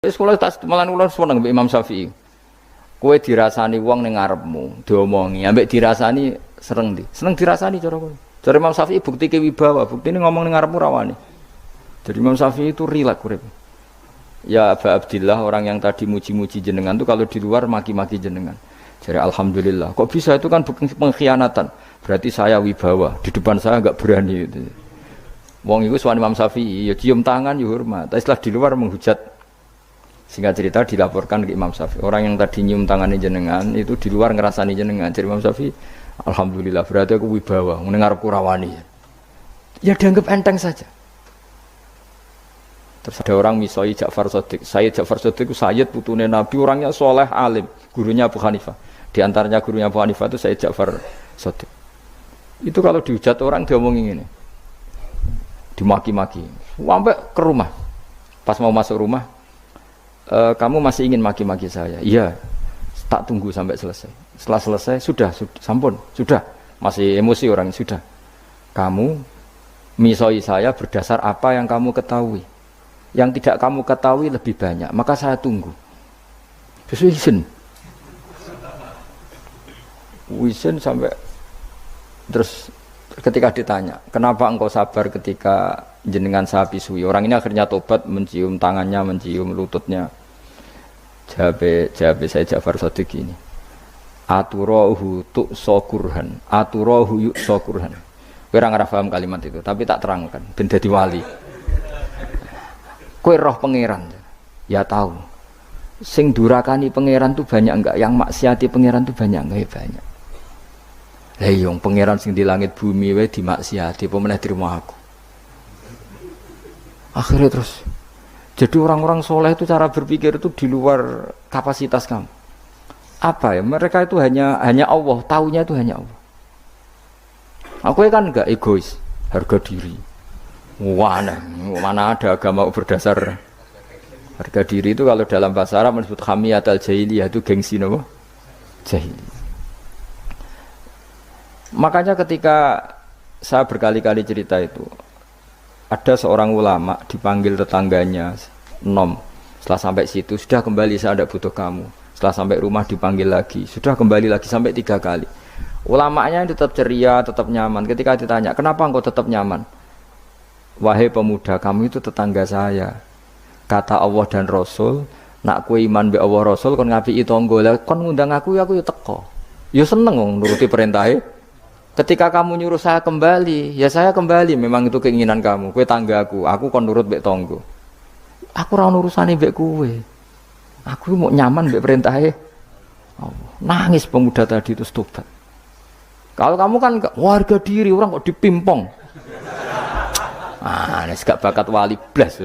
Wis kula tak malan kula seneng mbek Imam Syafi'i. Kowe dirasani wong ning ngarepmu, diomongi, ambek dirasani seneng ndi? Seneng dirasani cara kowe. Cara Imam Syafi'i buktike wibawa, buktine ngomong ning ngarepmu rawani. Jadi Imam Syafi'i itu rileks urip. Ya Aba Abdillah, orang yang tadi muji-muji jenengan itu kalau di luar maki-maki jenengan. Jadi alhamdulillah. Kok bisa itu kan bukan pengkhianatan. Berarti saya wibawa, di depan saya enggak berani itu. Wong iku suwan Imam Syafi'i, ya cium tangan ya hormat. Tapi setelah di luar menghujat. Singkat cerita dilaporkan ke Imam Syafi'i. Orang yang tadi nyium tangannya jenengan itu di luar ngerasani jenengan. Jadi Imam Syafi'i, alhamdulillah berarti aku wibawa, mendengar kurawani. Ya dianggap enteng saja. Terus ada orang misoi Ja'far Shadiq. Sayyid Ja'far Shadiq itu Sayyid putune Nabi, orangnya soleh alim, gurunya Abu Hanifah. Di antaranya gurunya Abu Hanifah itu Sayyid Ja'far Shadiq. Itu kalau dihujat orang diomongin ini, dimaki-maki, sampai ke rumah. Pas mau masuk rumah, kamu masih ingin maki-maki saya? Iya, tak tunggu sampai selesai. Setelah selesai, sudah, sampun, sudah. Masih emosi orang, sudah. Kamu misoi saya berdasar apa yang kamu ketahui. Yang tidak kamu ketahui lebih banyak, maka saya tunggu. Terus izin sampai terus ketika ditanya, kenapa engkau sabar ketika jenengan saya pisui? Orang ini akhirnya tobat, mencium tangannya, mencium lututnya. Jawab saya Ja'far Shadiq ini. Aturahu tu'sokurhan, aturahu yu'sokurhan. Kowe ora paham kalimat itu, tapi tak terangkan ben dadi wali. Kowe roh pangeran, ya tahu. Sing durakani pangeran tuh banyak enggak? Yang maksiati pangeran tuh banyak enggak? Ya banyak. Lah yo pangeran sing di langit bumi wae dimaksiati, apa meneh terima aku. Akhirnya terus. Jadi orang-orang soleh itu cara berpikir itu di luar kapasitas kamu. Apa ya? Mereka itu hanya Allah, taunya itu hanya Allah. Aku kan enggak egois, harga diri. Mana ada agama berdasar harga diri itu kalau dalam bahasa Arab disebut hamiyatul jahiliyah, itu gengsi apa? Jahiliyah. Makanya ketika saya berkali-kali cerita itu, ada seorang ulama dipanggil tetangganya, nom. Setelah sampai situ, sudah kembali, saya tidak butuh kamu. Setelah sampai rumah dipanggil lagi, sudah kembali lagi sampai 3 kali. Ulamanya tetap ceria, tetap nyaman. Ketika ditanya, kenapa engkau tetap nyaman? Wahai pemuda, kamu itu tetangga saya. Kata Allah dan Rasul, nak kue iman be Allah Rasul kon ngapiki tangga. Lah kon ngundang aku ya teko. Ya seneng wong nuruti perintahnya. Ketika kamu nyuruh saya kembali, ya saya kembali. Memang itu keinginan kamu. Kue tanggaku, aku kon nurut be tangga. Aku ora urusane mbek kowe. Aku mau nyaman mbek perintahnya. Nangis pemuda tadi itu tobat. Kalau kamu kan warga diri, orang kok dipimpong. Ini gak bakat wali blas.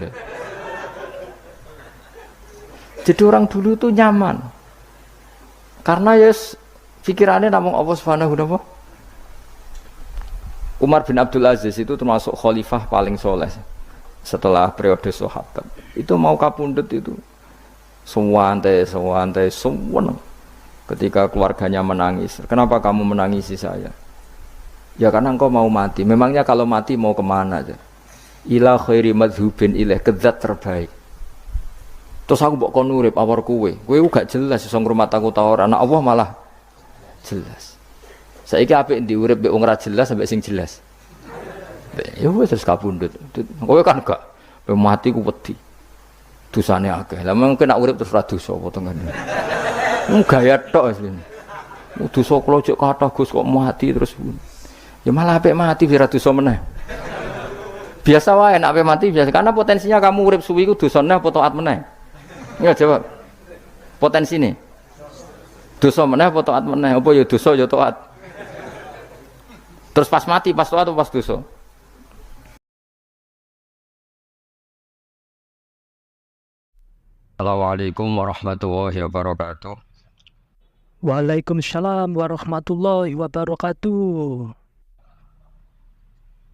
Jadi orang dulu itu nyaman. Karena yes, pikirannya namung Allah Subhanahu wa ta'ala. Umar bin Abdul Aziz itu termasuk khalifah paling soleh setelah periode sahabat. Itu mau kapundhut itu sewantai semua. Ketika keluarganya menangis, kenapa kamu menangisi saya? Ya karena engkau mau mati. Memangnya kalau mati mau kemana aja? Ila khairi madhubin ilaih, kezat terbaik. Terus aku mbok kon urip awar kowe gak jelas iso ngrumat aku ta ora. Anak Allah malah jelas. Saiki apik ndi urip mbek wong ora jelas sampai sing jelas. Ya wis terus kapundhut. Kowe kan gak mati ku wedi. Dosane akeh. Lah mungkin nak urip terus ora dosa apa to ngene. Gaya tok asline. Dosa kula jek kathah Gus kok mati terus. Ya malah apik mati ora dosa meneh. Biasa wae nek mati biasa karena potensinya kamu urip suwi ku dosane apa taat meneh. Ya jawab. Potensine. Dosa meneh apa taat meneh? Apa ya dosa ya taat. Terus pas mati pas taat atau pas dosa? Assalamualaikum warahmatullahi wabarakatuh. Waalaikumsalam warahmatullahi wabarakatuh.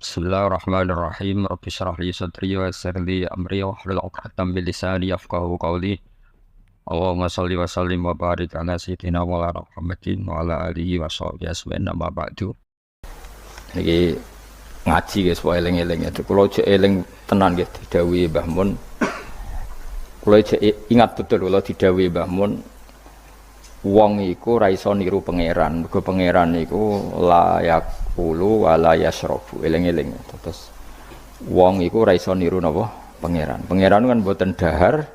Bismillahirrahmanirrahim. Rabbi shrah li sadri wa yassir li amri wahlul 'uqdatam min lisani yafqahu qawli. Allahumma shalli wa sallim wa barik ala sayyidina Maulana Muhammadin wa ala alihi wa sahbihi ajmain amma ba'du. Niki ngaji guys, wae eling-eling itu. Kula aja eling tenan nggih didhawuhi Mbah Mun. Kalau ingat betul kalau didhawuhi Mbah Mun, wong iku ra iso niru pangeran. Mergo pangeran iku la yaqulu wa la yashrabu. Eling-eling. Terus wong iku ra iso niru napa? Pangeran. Pangeran kan mboten dahar,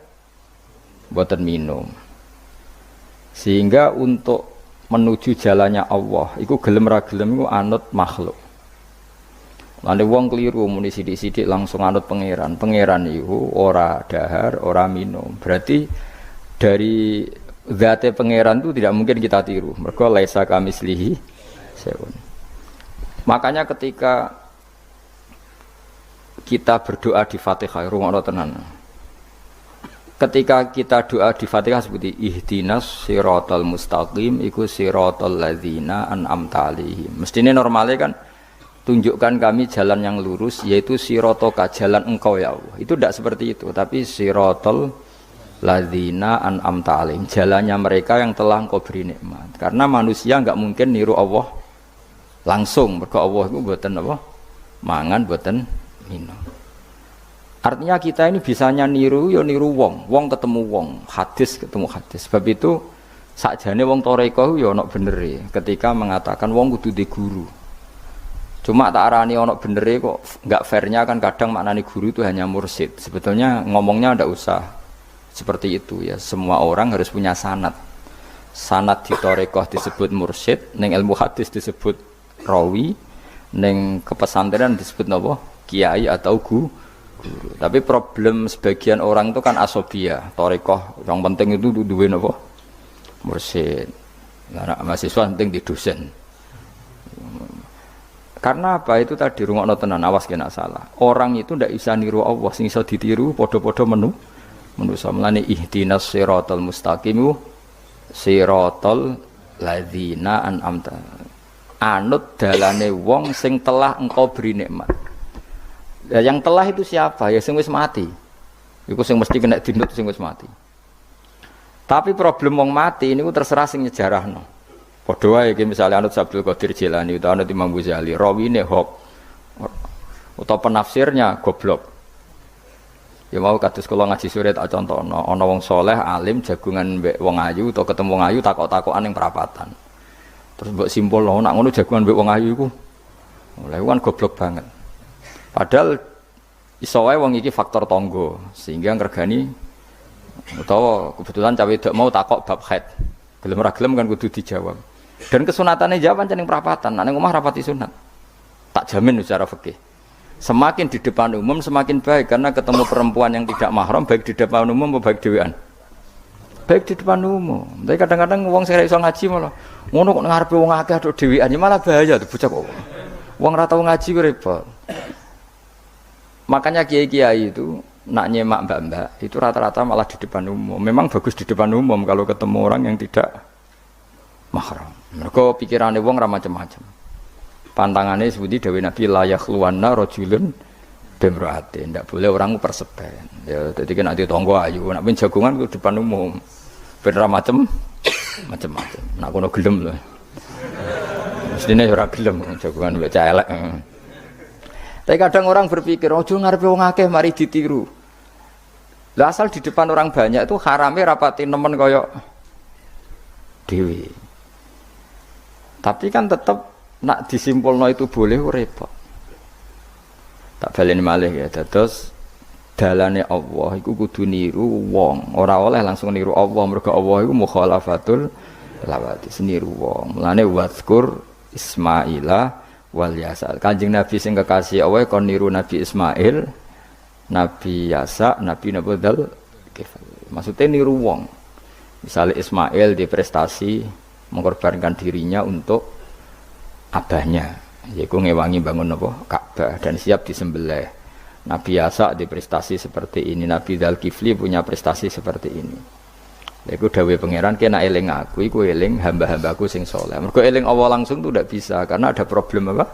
mboten minum. Sehingga untuk menuju jalannya Allah, iku gelem ra gelem iku anut makhluk. Lane wong keliru muni sithik-sithik langsung anut pangeran. Pangeran iku ora dahar, ora minum. Berarti dari zate pangeran itu tidak mungkin kita tiru. Mergo laisa kamislihi syai'un. Makanya ketika kita berdoa di Fatihah, rungokno tenan. Ketika kita doa di Fatihah seperti ihdinas siratal mustaqim iku siratal ladzina an'amta 'alaihim. Mestine normale kan tunjukkan kami jalan yang lurus, yaitu sirotoka, jalan engkau ya Allah. Itu tidak seperti itu, tapi sirotol ladzina an'amta 'alaihim, jalannya mereka yang telah engkau beri nikmat. Karena manusia enggak mungkin niru Allah langsung, mergo Allah itu mboten apa? Mangan mboten minum. Artinya kita ini bisanya niru ya niru wong ketemu wong, hadis ketemu hadis. Sebab itu sakjane wong toreko ya ana benere ketika mengatakan wong kudu di guru. Cuma tak arani ono benere kok enggak fairnya kan kadang maknani guru itu hanya mursyid. Sebetulnya ngomongnya ndak usah seperti itu ya. Semua orang harus punya sanad. Sanad di thariqah disebut mursyid, ning ilmu hadis disebut rawi, ning kepesantrenan disebut napa? Kiai atau guru. Tapi problem sebagian orang itu kan asobia. Thariqah yang penting itu duwe napa? Mursyid. Nah, mahasiswa penting di dosen. Karena apa itu tadi rungokno tenan awas kena salah. Orang itu ndak bisa niru Allah, sing iso ditiru padha-padha manusa. Mulane ihdinas siratal mustaqim siratal ladzina an'amta. Anut dalane wong sing telah engkau beri nikmat. Ya, yang telah itu siapa? Ya sing wis mati. Iku sing mesti kena dinut sing wis mati. Tapi problem wong mati niku terserah sing nyejarahno. Padha wae iki misale anut Abdul Qadir Jilani utawa anut Imam Ghazali, rawine hok utawa penafsirnya goblok. Ya mau kados kula ngaji sore tak contohno, ana wong saleh alim jagungan mbek wong ayu utawa ketemu wong ayu takok-takokan ning perapatan. Terus mbok simpulno nak ngono jagungan mbek wong ayu iku. Lha kan goblok banget. Padahal iso wae wong iki faktor tangga sehingga ngregani utawa kebetulan cawe wedok mau takok bab haid. Gelem ra gelem kan kudu dijawab. Dan kesunatannya jawab pancen ning perapatan, nek ning omah rapati sunat. Tak jamin secara fikih. Semakin di depan umum semakin baik karena ketemu perempuan yang tidak mahram baik di depan umum maupun baik dhewean. Baik di depan umum. Tapi kadang-kadang wong sing ra iso ngaji malah ngono kok ngarepe wong akeh tok dhewean ya malah bahaya tuh bocah kok. Wong ra tau ngaji ku repot. Makanya kiai-kiai itu nak nyemak mbak-mbak itu rata-rata malah di depan umum. Memang bagus di depan umum kalau ketemu orang yang tidak mahram. Mergo pikirane wong ra macam-macam. Pantangane seperti dawuh Nabi la yakhluwanna rajulun bimra'atin. Ndak boleh orang persepen. Ya dadi nek ati tangga ayu, nek ben jagongan ku depan umum. Ben ra macam-macam. Nak kono gelem lho. Mestine ora gelem jagongan mbek cah elek. Tapi kadang orang berpikir, ojo ngarepe wong akeh mari ditiru. Lah asal di depan orang banyak itu harame rapati nemen kaya dhewe. Tapi kan tetap nak disimpulno itu boleh repot. Tak baleni malih ya. Dados dalane Allah iku kudu niru wong, ora oleh langsung niru Allah mergo Allah iku mukhalafatul lawati niru wong. Mulane wazkur Ismaila wal Yasa. Kanjeng Nabi sing kekasih Allah kon niru Nabi Ismail, Nabi Yasa, Nabi Nabudal. Maksudnya niru wong. Misalnya Ismail di prestasi mengorbankan dirinya untuk abahnya, yaitu ngewangi bangun apa Ka'bah dan siap disembelih. Nabi Yasa di prestasi seperti ini, Nabi Dzulkifli punya prestasi seperti ini. Iku dawuh pangeran kena eling aku, iku eling hamba-hambaku sing saleh. Mergo eling Allah langsung tuh tidak bisa karena ada problem apa?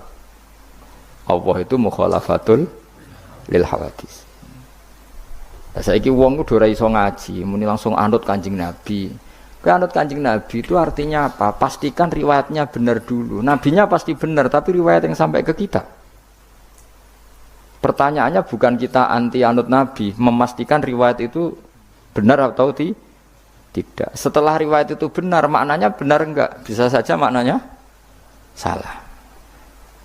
Allah itu mukhalafatul lil hawadis. Lah saiki wong kudu ora iso ngaji, muni langsung anut Kanjeng Nabi. Kowe anut Kanjeng Nabi itu artinya apa? Pastikan riwayatnya benar dulu. Nabinya pasti benar, tapi riwayat yang sampai ke kita. Pertanyaannya bukan kita anti anut Nabi, memastikan riwayat itu Benar atau tidak? Setelah riwayat itu benar, maknanya benar enggak? Bisa saja maknanya salah.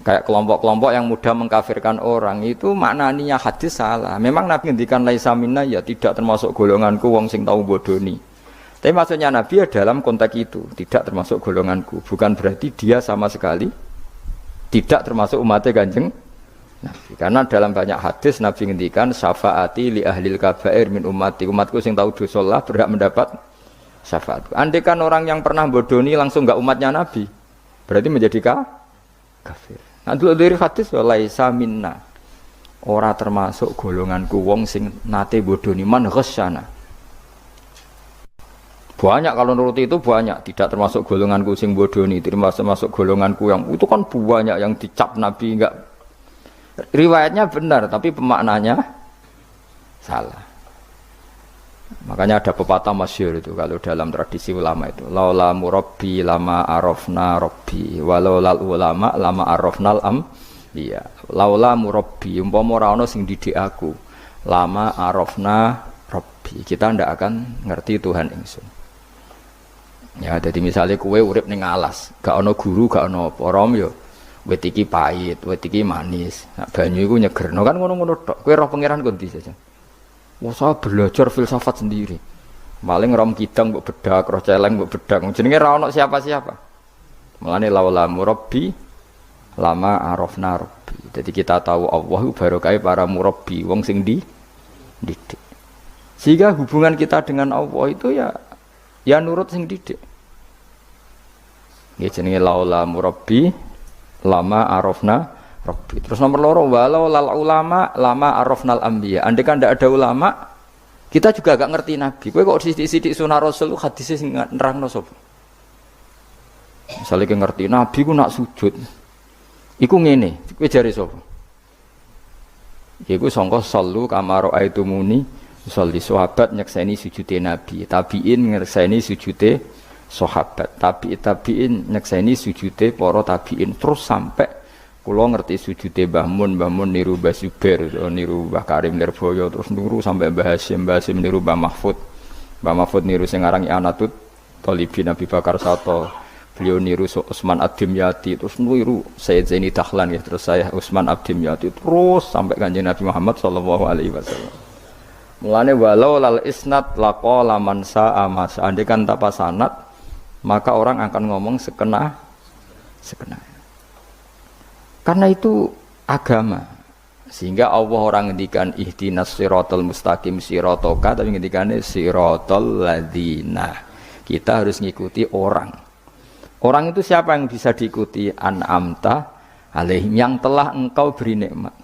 Kayak kelompok-kelompok yang mudah mengkafirkan orang itu maknanya hadis salah. Memang Nabi ngendikan laisa minna ya tidak termasuk golonganku wong sing tau bodoni. Tapi maksudnya Nabi ya dalam konteks itu tidak termasuk golonganku. Bukan berarti dia sama sekali tidak termasuk umatnya Kanjeng Nabi. Karena dalam banyak hadis Nabi ngendikan syafaati li ahlil kabair min ummati. Umatku sing tahu dosa Allah berhak mendapat syafaat. Andai kan orang yang pernah bodoni langsung enggak umatnya Nabi, berarti menjadi kafir. Nah dulu dari hadis laisa minna. Ora termasuk golonganku wong sing nate bodoni man ghasyana. Banyak kalau nuruti itu banyak, tidak termasuk golonganku sing bodoni, termasuk golonganku yang itu kan banyak yang dicap Nabi enggak. Riwayatnya benar tapi pemaknanya salah. Makanya ada pepatah masyhur itu kalau dalam tradisi ulama itu laula murabbi lama arafna rabbi walau lal ulama lama arafnal iya laula murabbi umpama ora ana sing didik aku lama arafna rabbi kita ndak akan ngerti Tuhan ingsun. Ya jadi misalnya kowe urip ning alas gak ana guru gak ana apa rom yo wit iki pahit wit iki manis nah, banyu iku nyegerno kan ngono-ngono tok kowe roh pangeran kondi saja. Wah saya belajar filsafat sendiri. Maling rom kidang mbok bedak, roh celeng mbok bedak. Jenenge ra ono siapa-siapa. Mulane laula murabbi lama arafna rabbi. Jadi kita tahu Allah barokah para murabbi, wong sing didik. Sehingga hubungan kita dengan Allah itu ya nurut sing didik. Nggih jenenge laula murabbi lama arafna Rabbi. Terus nomor loro walau lal ulama lama arafnal anbiya. Andai kan ndak ada ulama, kita juga gak ngerti Nabi. Kowe kok sithik-sithik sunah Rasul hadis sing nerangno sapa? Misale ki ngerti Nabi ku nak sujud. Iku ngene, kowe jare sapa? Iku sangka sallu kama raaitumuni sholli sahabat nyekseni sujude Nabi. Tabiin nyekseni sujude sahabat. Tabiin nyekseni sujude para tabiin terus sampai kula ngerti sujude Mbah Mun niru Mbah Zubair, niru Mbah Karim Lirboyo, terus niru sampai Mbah Hasyim niru Mbah Mahfud. Mbah Mahfud niru sing aran Anatut Thalibin Nabi Bakar Sato. Beliau niru Utsman Ad-Dimyati, terus niru Sayyid Zaini Dahlan ya, terus saya Utsman Ad-Dimyati terus sampai Kanjeng Nabi Muhammad sallallahu alaihi wasallam. Mulane walau lal isnad laqala man sa'a mas. Andai kan tanpa sanad, maka orang akan ngomong sekena. Karena itu agama. Sehingga Allah orang ngendikan ihdinas siratal mustaqim siratoka tapi ngendikane siratal ladzina. Kita harus ngikuti orang. Orang itu siapa yang bisa diikuti? An'amta alaihim yang telah engkau beri nikmat.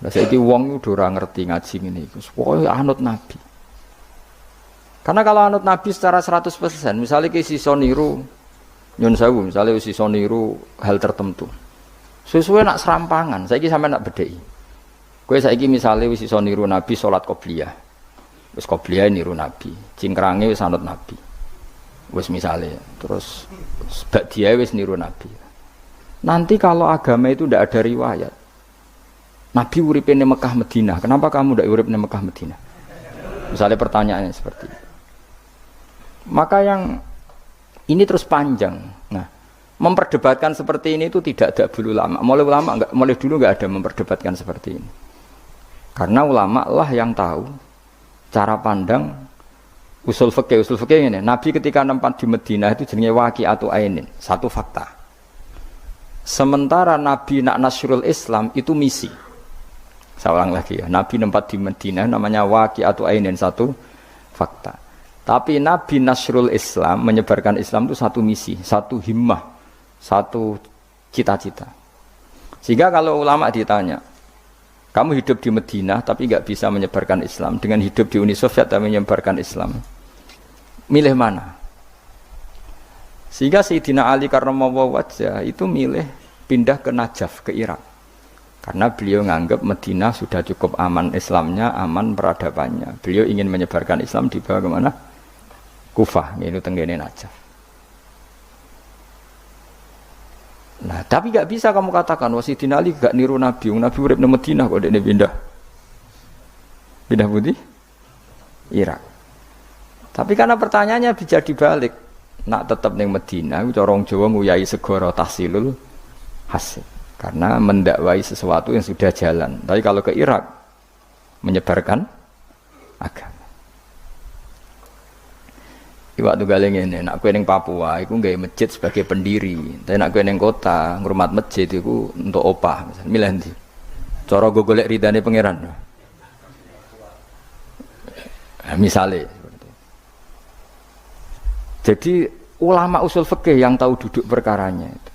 Lah saiki wong udah ora ngerti ngaji ngene iku. Pokoke anut Nabi. Karena kalau anut Nabi secara 100%, misalnya ke sisa niru nyun sewu, misalnya sisa niru hal tertentu. Sesuai nak serampangan, saiki sampe nak bedheki. Kowe saiki misale wis iso niru Nabi salat qobliyah. Wis qobliyah niru Nabi, cingkrange wis anut Nabi. Wis misale, terus ba'diyah wis niru Nabi. Nanti kalau agama itu ndak ada riwayat. Nabi uripe ning Mekah Madinah, kenapa kamu ndak urip ning Mekah Madinah? Misalnya pertanyaannya seperti itu. Maka yang ini terus panjang. Nah, memperdebatkan seperti ini itu tidak ada dulu ulama. Mulai dulu enggak ada memperdebatkan seperti ini. Karena ulama lah yang tahu cara pandang usul fikih ini. Nabi ketika nempat di Madinah itu jenenge waqi'atu ainin, satu fakta. Sementara Nabi nak nasrul Islam itu misi. Saya ulang lagi ya, Nabi nempat di Madinah namanya waqi'atu ainin, satu fakta. Tapi Nabi nasrul Islam, menyebarkan Islam itu satu misi, satu himmah, satu cita-cita. Sehingga kalau ulama ditanya, kamu hidup di Madinah tapi enggak bisa menyebarkan Islam, dengan hidup di Uni Soviet tapi menyebarkan Islam, milih mana? Sehingga Sayyidina Ali karramallahu wajhah itu milih pindah ke Najaf, ke Irak. Karena beliau menganggap Madinah sudah cukup aman Islamnya, aman peradabannya. Beliau ingin menyebarkan Islam di bawah kemana? Kufah, yaitu tenggene Najaf. Nah, tapi gak bisa kamu katakan Sayyidina Ali gak niru Nabi. Nabi urip nang Madinah kok dekne pindah. Pindah putih? Irak. Tapi karena pertanyaannya bisa dibalik, nak tetap ning Madinah, corong Jawa nguyai segoro tahsilul hasil. Karena mendakwai sesuatu yang sudah jalan. Tapi kalau ke Irak, menyebarkan agama. Iwak tuh galeng ini, nak kue neng Papua, aku nggak masjid sebagai pendiri. Tapi nak kue neng kota, ngurmat masjid itu untuk opah, misalnya milih nanti. Coro golek ridane pangeran. Nah, misalnya. Jadi ulama usul fikih yang tahu duduk perkaranya itu.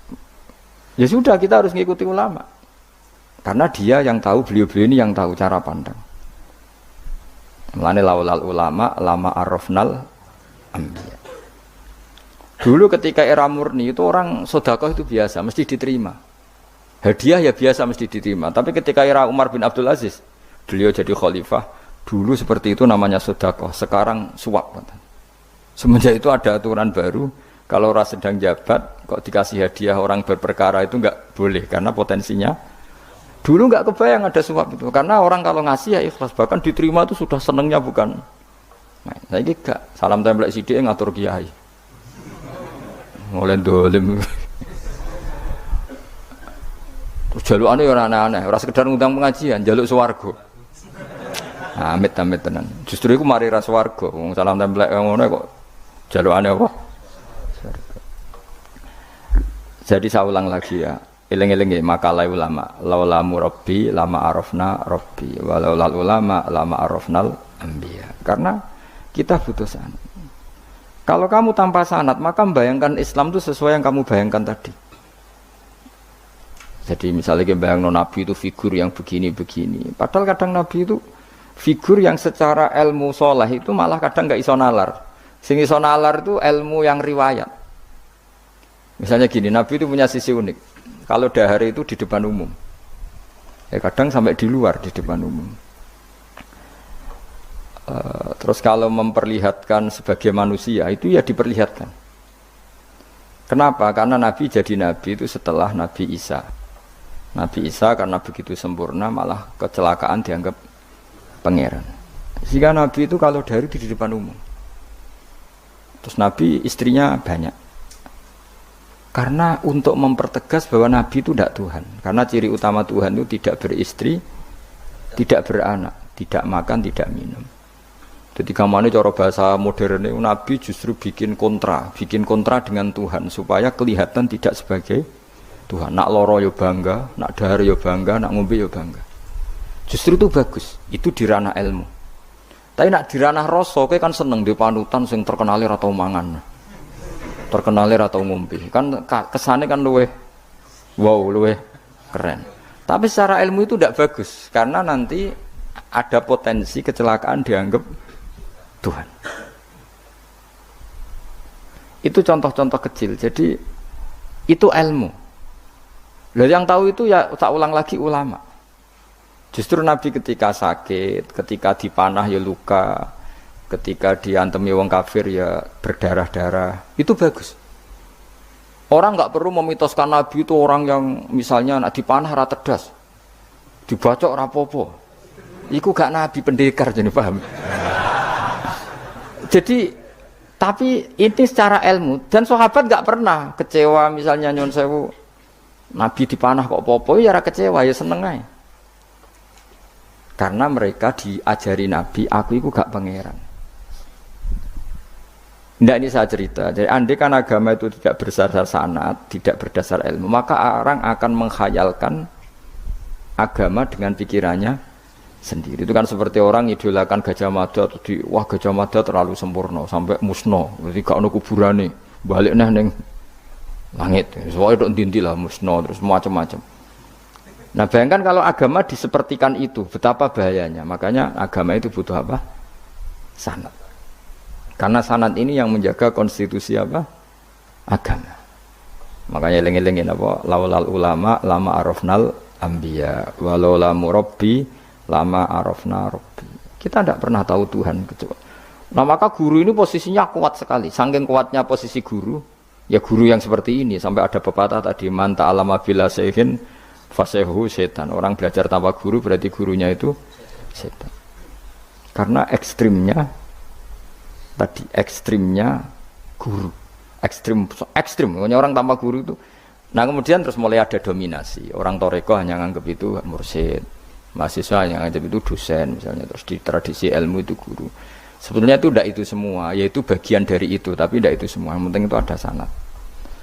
Ya sudah, kita harus ngikuti ulama. Karena dia yang tahu, beliau-beliau ini yang tahu cara pandang. Mulane laulal ulama lama arrafnal ambiya. Dulu ketika era murni itu orang sedekah itu biasa, mesti diterima. Hadiah ya biasa mesti diterima. Tapi ketika era Umar bin Abdul Aziz, beliau jadi khalifah, dulu seperti itu namanya sedekah, sekarang suap. Semenjak itu ada aturan baru, kalau orang sedang jabat, kok dikasih hadiah orang berperkara itu enggak boleh karena potensinya. Dulu enggak kebayang ada suap itu, karena orang kalau ngasih ya ikhlas, bahkan diterima itu sudah senengnya bukan. Nah, saya gak salam template sidik ngatur kiai. Mulai dolim. Terus jalukane ora aneh-aneh, ora sekedar ngundang pengajian, jaluk swarga. Amit-amit tenan. Justru iku mari ra swarga, wong salam template ngono kok jalukane apa? Jadi saya ulang lagi ya. Eling-eling ya makalah ulama. Laula murabbi lama arafna rabbi, walaulal ulama lama arafnal anbiya. Karena kita butuh sanad. Kalau kamu tanpa sanad, maka membayangkan Islam itu sesuai yang kamu bayangkan tadi. Jadi misalnya kita bayangkan Nabi itu figur yang begini-begini. Padahal kadang Nabi itu figur yang secara ilmu soleh itu malah kadang nggak iso nalar. Sing iso nalar itu ilmu yang riwayat. Misalnya gini, Nabi itu punya sisi unik. Kalau dahar itu di depan umum. Ya kadang sampai di luar di depan umum. Terus kalau memperlihatkan sebagai manusia itu ya diperlihatkan. Kenapa? Karena Nabi jadi Nabi itu setelah Nabi Isa. Nabi Isa karena begitu sempurna malah kecelakaan dianggap pangeran. Sehingga Nabi itu kalau dari di depan umum. Terus Nabi istrinya banyak. Karena untuk mempertegas bahwa Nabi itu tidak Tuhan. Karena ciri utama Tuhan itu tidak beristri, tidak beranak, tidak makan, tidak minum. Jadi kamane cara bahasa modern itu Nabi justru bikin kontra dengan Tuhan supaya kelihatan tidak sebagai Tuhan. Nak loro yo bangga, nak dahar yo bangga, nak ngombe yo bangga. Justru itu bagus, itu di ranah ilmu. Tapi nak di ranah rasa kowe kan seneng di panutan sing terkenal ora tau mangan. Terkenal ora tau ngombe. Kan kesane kan luweh wow, luweh keren. Tapi secara ilmu itu tidak bagus karena nanti ada potensi kecelakaan dianggap Tuhan. Itu contoh-contoh kecil. Jadi itu ilmu. Lah yang tahu itu ya tak ulang lagi ulama. Justru Nabi ketika sakit, ketika dipanah ya luka, ketika diantemi wong kafir ya berdarah-darah. Itu bagus. Orang enggak perlu memitoskan Nabi itu orang yang misalnya nak dipanah ra tedas. Dibacok ra apa-apa. Iku gak Nabi pendekar jadi paham. Jadi, tapi ini secara ilmu dan sahabat nggak pernah kecewa misalnya nyon sewu Nabi dipanah kok popo ya ora kecewa ya seneng aja. Karena mereka diajari Nabi, aku itu gak pangeran. Nggak ini saya cerita. Jadi andai kan agama itu tidak berdasar sanad, tidak berdasar ilmu, maka orang akan menghayalkan agama dengan pikirannya sendiri. Itu kan seperti orang idolakan Gajah Mada wah Gajah Mada terlalu sempurna sampai musno, jadi gak ono kuburane, balik neh ning langit. Soale tok ndi lah musno terus macam-macam. Nah, bayangkan kalau agama disepertikan itu, betapa bahayanya. Makanya agama itu butuh apa? Sanad. Karena sanad ini yang menjaga konstitusi apa? Agama. Makanya eling-elingin apa? Laulal ulama lama arafnal anbiya walau la murabbi lama arafna rabbi. Kita tidak pernah tahu Tuhan kecuali. Nah, maka guru ini posisinya kuat sekali. Saking kuatnya posisi guru, ya guru yang seperti ini sampai ada pepatah tadi man ta'allama bila sayhin fasehu setan. Orang belajar tanpa guru berarti gurunya itu setan. Karena ekstrimnya tadi ekstrimnya guru, ekstrim. Pokoknya orang tanpa guru itu. Nah kemudian terus mulai ada dominasi. Orang toreko hanya nganggap itu mursyid, mahasiswa yang nganggap itu dosen misalnya. Terus di tradisi ilmu itu guru. Sebetulnya itu tidak itu semua, yaitu bagian dari itu, tapi tidak itu semua. Yang penting itu ada sanad.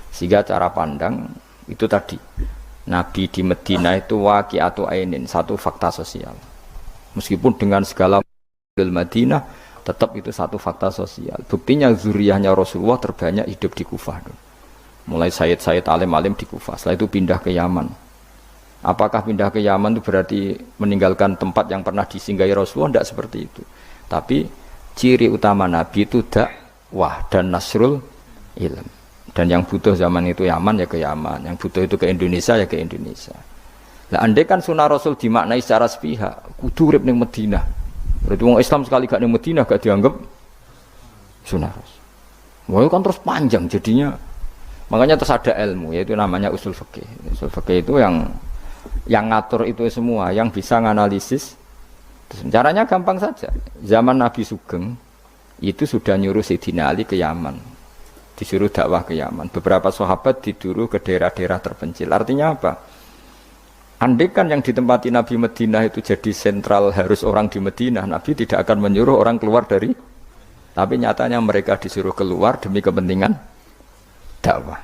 Sehingga cara pandang itu tadi. Nabi di Madinah itu waqi'atu ainin, satu fakta sosial. Meskipun dengan segala Madinah, tetap itu satu fakta sosial. Buktinya zuriyahnya Rasulullah terbanyak hidup di Kufah. Mulai Sayyid alim-alim di Kufah, setelah itu pindah ke Yaman. Apakah pindah ke Yaman itu berarti meninggalkan tempat yang pernah disinggahi Rasulullah? Tidak seperti itu. Tapi ciri utama Nabi itu dakwah dan nasrul ilm. Dan yang butuh zaman itu Yaman ya ke Yaman, yang butuh itu ke Indonesia ya ke Indonesia. Nah, andai kan sunnah Rasul dimaknai secara sepihak, kudu urip ning Madinah. Berarti orang Islam sekali gak ning Madinah gak dianggap sunnah Rasul. Wah, kan terus panjang jadinya. Makanya terus ada ilmu, yaitu namanya usul fikih. Usul fikih itu yang ngatur itu semua, yang bisa nganalisis. Caranya gampang saja. Zaman Nabi Sugeng itu sudah nyuruh Sayyidina Ali ke Yaman, disuruh dakwah ke Yaman. Beberapa sahabat disuruh ke daerah-daerah terpencil. Artinya apa? Andai kan yang ditempati Nabi Madinah itu jadi sentral harus orang di Madinah, Nabi tidak akan menyuruh orang keluar dari. Tapi nyatanya mereka disuruh keluar demi kepentingan dakwah.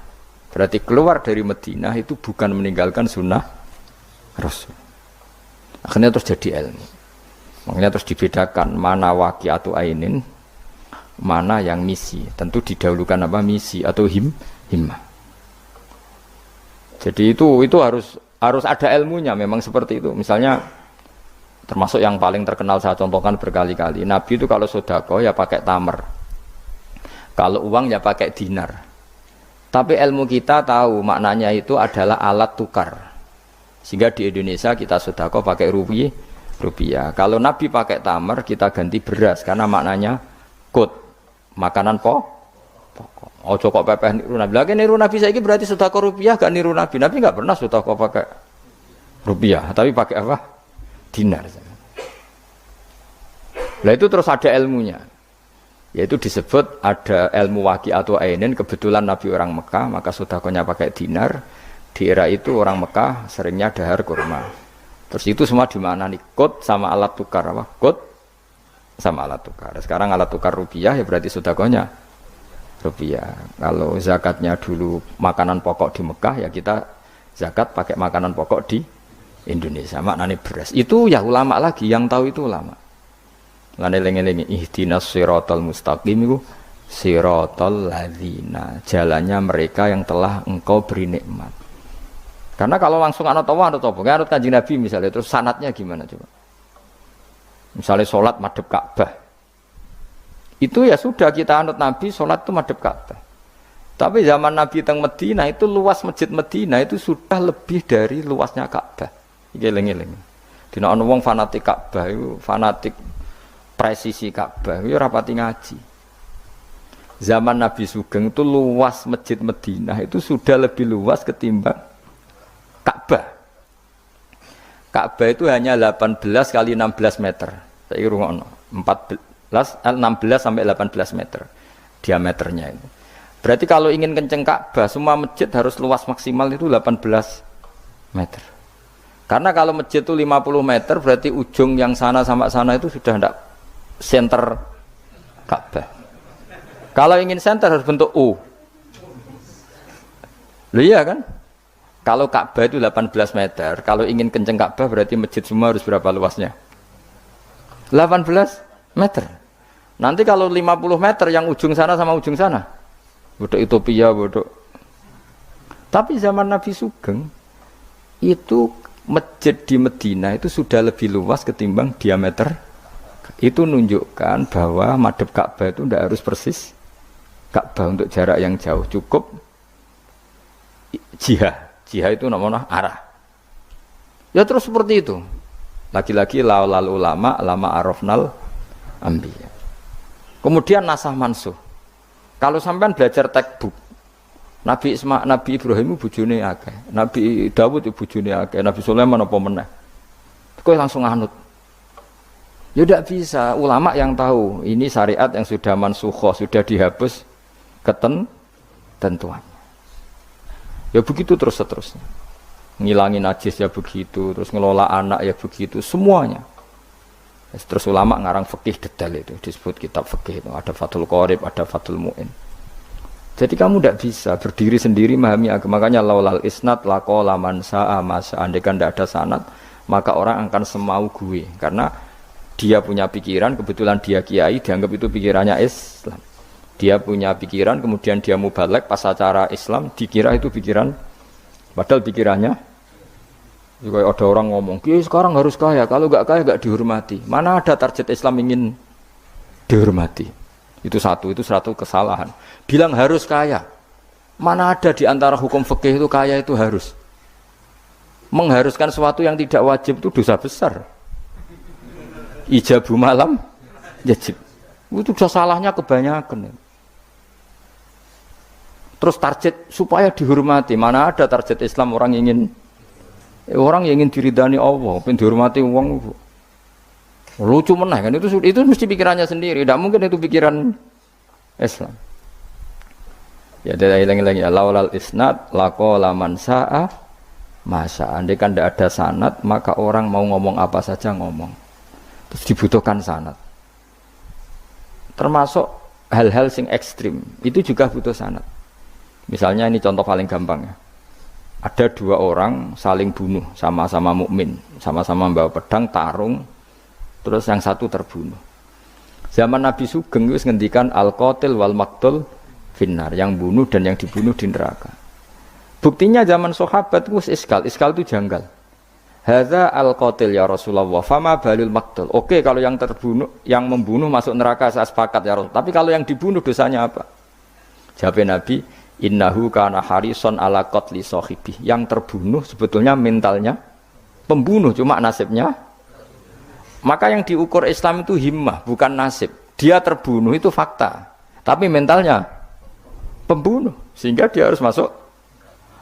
Berarti keluar dari Madinah itu bukan meninggalkan sunnah Rasul. Akhirnya terus jadi ilmu. Makanya terus dibedakan mana waqi'atu ainin, mana yang misi. Tentu didahulukan apa misi atau himmah. Jadi itu harus ada ilmunya, memang seperti itu. Misalnya termasuk yang paling terkenal saya contohkan berkali-kali. Nabi itu kalau sedekah ya pakai tamar. Kalau uang ya pakai dinar. Tapi ilmu kita tahu maknanya itu adalah alat tukar. Sehingga di Indonesia kita sedekah pakai rupiah. Kalau Nabi pakai tamar, kita ganti beras karena maknanya kut, makanan pokok. Ojo kok pepeh niru Nabi. Lagi niru Nabi saiki berarti sedekah rupiah gak niru Nabi. Nabi enggak pernah sedekah pakai rupiah, tapi pakai apa? Dinar. Lah itu terus ada ilmunya. Yaitu disebut ada ilmu waqi'atu ainin. Kebetulan Nabi orang Mekah, maka sedekahnya pakai dinar. Di era itu orang Mekah seringnya dahar kurma. Terus itu semua dimaknani kut sama alat tukar apa? Kut sama alat tukar. Sekarang alat tukar rupiah ya berarti sedekahnya rupiah. Kalau zakatnya dulu makanan pokok di Mekah ya kita zakat pakai makanan pokok di Indonesia. Maknanya beras. Itu ya ulama lagi yang tahu itu ulama. Lan eling-eling ihdinas siratal mustaqim iku siratal ladzina, jalannya mereka yang telah engkau beri nikmat. Karena kalau langsung anut Allah anut apa? Anut Kanjeng Nabi misalnya, terus sanatnya gimana coba? Misalnya sholat madhep Ka'bah. Itu ya sudah kita anut Nabi, sholat itu madhep Ka'bah. Tapi zaman Nabi teng Madinah itu luas masjid Madinah itu sudah lebih dari luasnya Ka'bah. Iki eling-eling. Dina ana wong fanatik Ka'bah itu fanatik presisi Ka'bah itu rapati ngaji. Zaman Nabi Sugeng itu luas masjid Madinah itu sudah lebih luas ketimbang Ka'bah. Ka'bah itu hanya 18 kali 16 meter. Saya rungokno 16 sampai 18 meter diameternya itu. Berarti kalau ingin kenceng Ka'bah semua masjid harus luas maksimal itu 18 meter. Karena kalau masjid itu 50 meter berarti ujung yang sana sama sana itu sudah tidak center Ka'bah. Kalau ingin center harus bentuk U. Loh iya kan? Kalau Ka'bah itu 18 meter, kalau ingin kenceng Ka'bah berarti masjid semua harus berapa luasnya? 18 meter. Nanti kalau 50 meter yang ujung sana sama ujung sana, bodoh utopia, bodoh. Tapi zaman Nabi Sugeng itu masjid di Madinah itu sudah lebih luas ketimbang diameter. Itu menunjukkan bahwa madhep Ka'bah itu tidak harus persis Ka'bah untuk jarak yang jauh, cukup jihah itu namanya arah. Ya terus seperti itu. Lagi-lagi laulal ulama lama arafnal anbiya. Kemudian nasah mansuh. Kalau sampean belajar textbook, Nabi Ibrahim bojone akeh, Nabi Dawud bojone akeh, Nabi Sulaiman apa meneh. Kowe langsung anut. Ya tidak bisa. Ulama yang tahu ini syariat yang sudah mansukhoh, sudah dihapus ketentuan. Ya begitu terus seterusnya. Ngilangin najis ya begitu, terus ngelola anak ya begitu, semuanya. Terus ulama ngarang fikih detail itu, disebut kitab fikih itu. Ada Fathul Qorib, ada Fathul Mu'in. Jadi kamu tidak bisa berdiri sendiri memahami agama. Makanya laulal isnad laqala man sa'a masa. Andaikan tidak ada sanad, maka orang akan semau gue. Karena dia punya pikiran, kebetulan dia kiai, dianggap itu pikirannya Islam. Dia punya pikiran, kemudian dia mubalek pas acara Islam, dikira itu pikiran, padahal pikirannya juga ada orang ngomong, kiai sekarang harus kaya, kalau nggak kaya nggak dihormati. Mana ada target Islam ingin dihormati? Itu satu kesalahan. Bilang harus kaya, mana ada di antara hukum fikih itu kaya itu harus. Mengharuskan sesuatu yang tidak wajib itu dosa besar. Ijabu malam wajib. Itu sudah salahnya kebanyakan. Terus target supaya dihormati, mana ada target Islam orang yang ingin diridani Allah, pengen dihormati uang. Lucu meneh kan itu mesti pikirannya sendiri, tidak mungkin itu pikiran Islam. Ya dari lagi ya laulal isnad laqala man sa'a masa. Andai kan tidak ada sanad, maka orang mau ngomong apa saja ngomong. Terus dibutuhkan sanad. Termasuk hal-hal sing ekstrim, itu juga butuh sanad. Misalnya ini contoh paling gampang ya. Ada dua orang saling bunuh, sama-sama mukmin, sama-sama membawa pedang tarung, terus yang satu terbunuh. Zaman Nabi Sugeng itu ngendikan al-qatil wal maqtul finnar, yang bunuh dan yang dibunuh di neraka. Buktinya zaman sahabat itu iskal itu janggal. Hadza al-qatil ya Rasulullah, fama balul maqtul. Oke, kalau yang terbunuh, yang membunuh masuk neraka saya sepakat ya Rasul. Tapi kalau yang dibunuh dosanya apa? Jawab Nabi, innahu kana harison ala qatli sahibi. Yang terbunuh sebetulnya mentalnya pembunuh, cuma nasibnya. Maka yang diukur Islam itu himmah, bukan nasib. Dia terbunuh itu fakta, tapi mentalnya pembunuh, sehingga dia harus masuk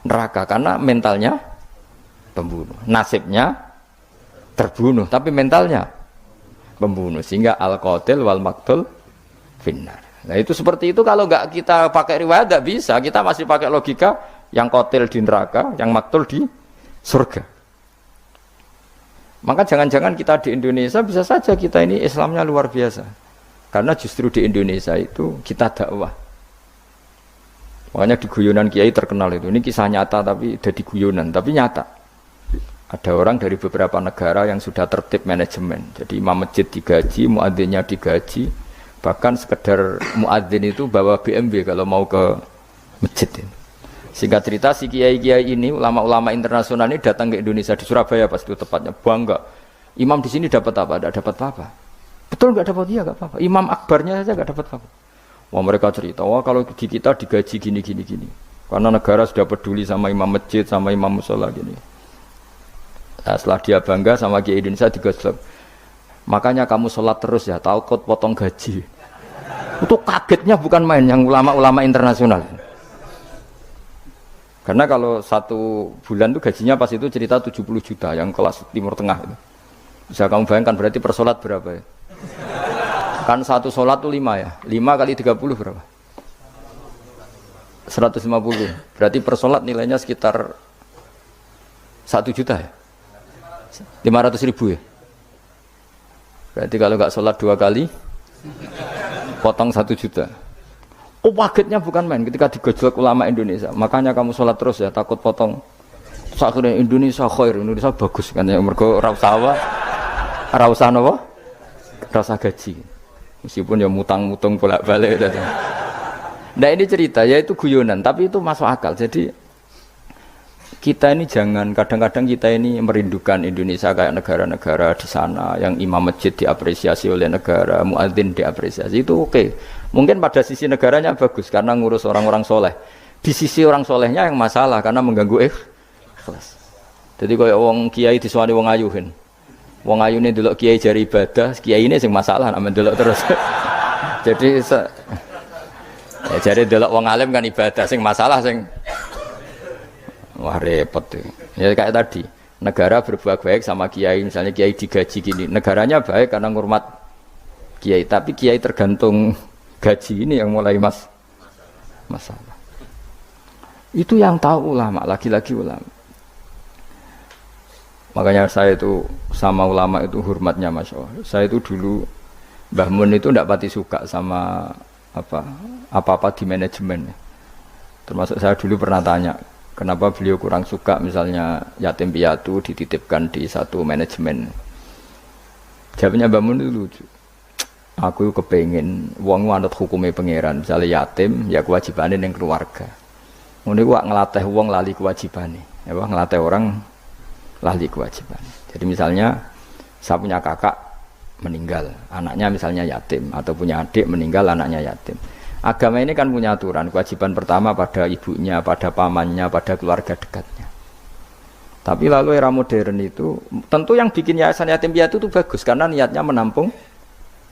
neraka karena mentalnya pembunuh. Nasibnya terbunuh, tapi mentalnya pembunuh, sehingga al-qatil wal maqtul finnar. Nah itu seperti itu, kalau nggak kita pakai riwayat nggak bisa, kita masih pakai logika yang qatil di neraka, yang maktul di surga. Maka jangan-jangan kita di Indonesia bisa saja kita ini Islamnya luar biasa, karena justru di Indonesia itu kita dakwah. Makanya di guyonan kiai terkenal itu, ini kisah nyata tapi jadi guyonan, tapi nyata. Ada orang dari beberapa negara yang sudah tertib manajemen, jadi imam masjid digaji, muadzinnya digaji. Bahkan sekedar muadzin itu bawa BMW kalau mau ke masjid. Singkat cerita si kiai-kiai ini, ulama-ulama internasional ini datang ke Indonesia, di Surabaya pas itu tepatnya, bangga. Imam di sini dapat apa? Tidak dapat apa-apa. Betul nggak dapat? Iya nggak apa-apa. Imam akbarnya saja nggak dapat apa-apa. Wah mereka cerita, wah kalau di kita digaji gini. Karena negara sudah peduli sama imam masjid, sama imam musola gini. Nah, setelah dia bangga sama kiai Indonesia digaji. Makanya kamu sholat terus ya, takut potong gaji. Itu kagetnya bukan main yang ulama-ulama internasional. Karena kalau satu bulan itu gajinya pas itu cerita 70 juta yang kelas Timur Tengah itu. Bisa kamu bayangkan berarti per sholat berapa ya? Kan satu sholat itu 5 ya, 5 kali 30 berapa? 150. Berarti per sholat nilainya sekitar 1 juta ya? 500.000 ya? Berarti kalau nggak sholat 2 kali, potong 1 juta. Oh kagetnya bukan main ketika digojlok ulama Indonesia. Makanya kamu sholat terus ya, takut potong. Akhirnya Indonesia khair, Indonesia bagus kan ya. Mergo ora usah napa? Ora usah gaji. Meskipun ya mutang-mutung bolak-balik gitu. Nah ini cerita, yaitu guyonan, tapi itu masuk akal. Jadi kita ini jangan, kadang-kadang kita ini merindukan Indonesia kayak negara-negara di sana yang imam masjid diapresiasi oleh negara, muadzin diapresiasi, itu oke. Mungkin pada sisi negaranya bagus karena ngurus orang-orang soleh. Di sisi orang solehnya yang masalah karena mengganggu ikhlas. Jadi kayak wong kiai disuwani wong ayuhin. Wong ayune delok kiai jari ibadah, kiai ini sing masalah nek mendelok terus. Jadi ya jari delok wong alim kan ibadah, sing masalah sing wah repot tuh. Ya kayak tadi, Negara berbuat baik sama kiai, misalnya kiai digaji gini, negaranya baik karena ngurmat kiai, tapi kiai tergantung gaji ini yang mulai masalah. Itu yang tahu ulama, lagi-lagi ulama. Makanya saya itu sama ulama itu hormatnya Masya Allah. Saya itu dulu Mbah Mun itu tidak pati suka sama apa-apa di manajemen. Termasuk saya dulu pernah tanya, kenapa beliau kurang suka misalnya yatim piatu dititipkan di satu manajemen. Jawabnya Mbah Mun itu lucu. Aku kepengen wong manut hukumnya pangeran, misalnya yatim ya kewajibannya yang keluarga. Ngono iku ngelatih wong lali kewajibane. Ya ngelatih orang lali kewajiban. Jadi misalnya saya punya kakak meninggal, anaknya misalnya yatim, atau punya adik meninggal, anaknya yatim. Agama ini kan punya aturan, kewajiban pertama pada ibunya, pada pamannya, pada keluarga dekatnya. Tapi lalu era modern itu, tentu yang bikin yayasan yatim piatu itu bagus, karena niatnya menampung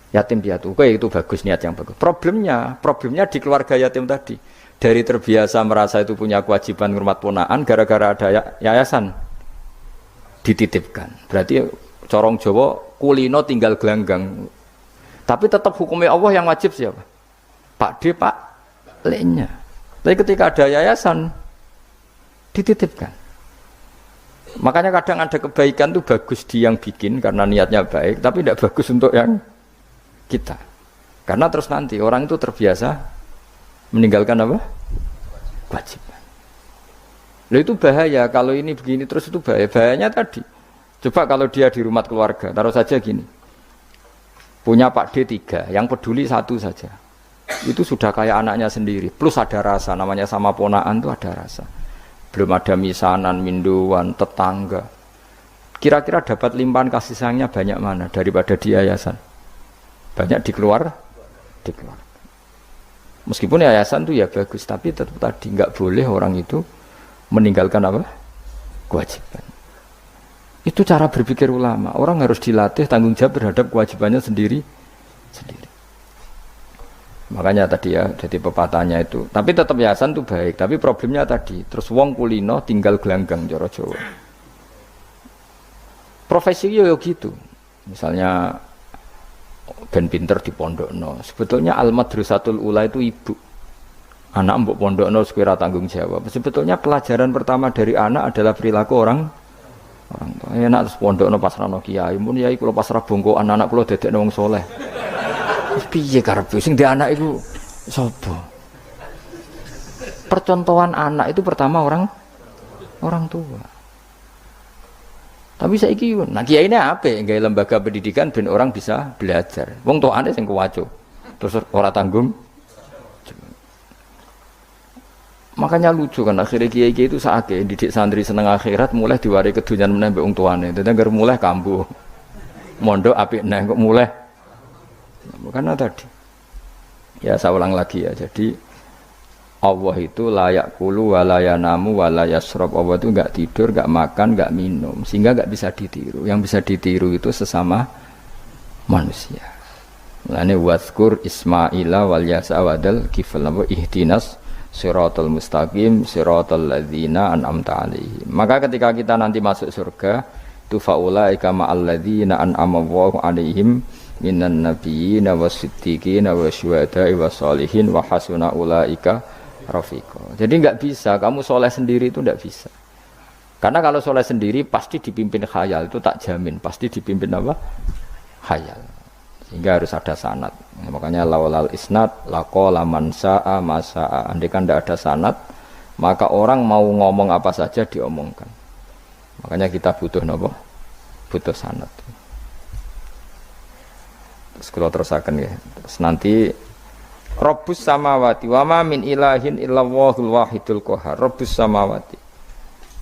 yatim piatu. Oke, itu bagus, niat yang bagus. Problemnya di keluarga yatim tadi. Dari terbiasa merasa itu punya kewajiban ngurmat ponaan, gara-gara ada yayasan dititipkan. Berarti corong Jawa kulino tinggal gelanggang. Tapi tetap hukumnya Allah yang wajib siapa? Pak D, Pak L-nya. Tapi ketika ada yayasan dititipkan. Makanya kadang ada kebaikan itu bagus di yang bikin karena niatnya baik, tapi tidak bagus untuk yang kita. Karena terus nanti orang itu terbiasa meninggalkan apa? Kewajiban. Lalu itu bahaya, kalau ini begini terus itu bahaya. Bahayanya tadi, coba kalau dia di rumah keluarga, taruh saja gini, punya Pak D 3, yang peduli satu saja, itu sudah kayak anaknya sendiri, plus ada rasa, namanya sama ponaan itu ada rasa. Belum ada misanan, minduan, tetangga. Kira-kira dapat limpahan kasih sayangnya banyak mana daripada di yayasan? Banyak di keluarga. Meskipun yayasan itu ya bagus, tapi tetap tadi nggak boleh orang itu meninggalkan apa? Kewajiban. Itu cara berpikir ulama. Orang harus dilatih tanggung jawab terhadap kewajibannya sendiri. Makanya tadi ya, jadi pepatahnya itu. Tapi tetap yayasan itu baik. Tapi problemnya tadi, terus wong kulino tinggal gelanggang cara Jawa. Profesi yo gitu. Misalnya ben pinter di pondokno. Sebetulnya al-madrasatul ula itu ibu. Anak mbok pondokno sekira tanggung jawab. Sebetulnya pelajaran pertama dari anak adalah perilaku orang tua. Enak terus pondokno pasrah no kiai. Mun yai kula pasrah bongko anak-anak kula dedekno wong saleh. Terus piye karepe sing di anak iku sapa? Percontohan anak itu pertama orang tua. Tapi saiki nah kiai ini apa? Gawe lembaga pendidikan ben orang bisa belajar. Wong tuane sing kuwaco. Terus ora tanggung. Makanya lucu kan akhirnya kiai itu sakake didik santri seneng akhirat mulai diwari kedunyan meneh mbek wong tuane. Dadi anggere mulai kambuh. Mondok apik neh kok mulai. Karena tadi. Ya saya ulang lagi ya. Jadi Allah itu layak kulu walayanamu walayasrob. Allah itu enggak tidur, enggak makan, enggak minum, sehingga enggak bisa ditiru. Yang bisa ditiru itu sesama manusia. Mulane wazkur Ismaila wal Yasa wadal kifal nabo ihdinas siratal mustaqim siratal ladzina an'amta alaihim. Maka ketika kita nanti masuk surga, tu faulaika ma'al ladzina an'ama Allahu alaihim minan nabiyyin wasiddiqin wasyuhada'i wassalihin wa hasuna ulaika rafiqo. Jadi enggak bisa kamu soleh sendiri itu enggak bisa. Karena kalau soleh sendiri pasti dipimpin khayal, itu tak jamin pasti dipimpin apa? Khayal. Sehingga harus ada sanad. Makanya laulal isnad laqala man sa'a ma sa'a. Andai kan enggak ada sanad, maka orang mau ngomong apa saja diomongkan. Makanya kita butuh napa? Butuh sanad. Terus kalau terusakan ya. Terus nanti Rabbus samawati wa ma min ilahin illallahul wahidul qahar. Rabbus samawati.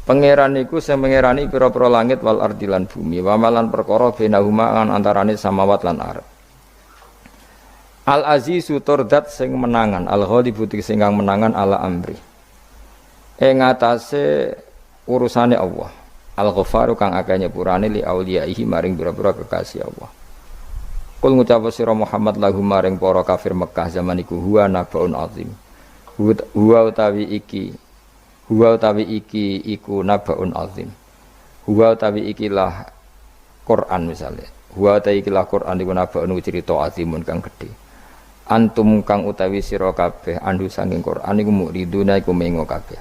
Pangeran iku sing pangerani pira-pira langit wal ardi lan bumi. Wa malan perkara bainahuma an antarane samawat lan ardh. Al azizu turdat sing menangan, al ghalibu sing kang menangan ala amri. Ing atase urusane Allah. Al ghafaru kang akeh nyepurane li auliyaihi maring pira-pira kekasih Allah. Kul ngucap sira Muhammad lahum maring para kafir Mekah zaman iku huwa nabaun azim. Huwa utawi iki iku nabaun azim. Huwa utawi ikilah Quran misalnya. Huwa utawi ikilah Quran iku nabaun cerita azimun kang gedhe. Antum kang utawi sira kabeh andu saking Quran iku muriduna iku mengo kabeh.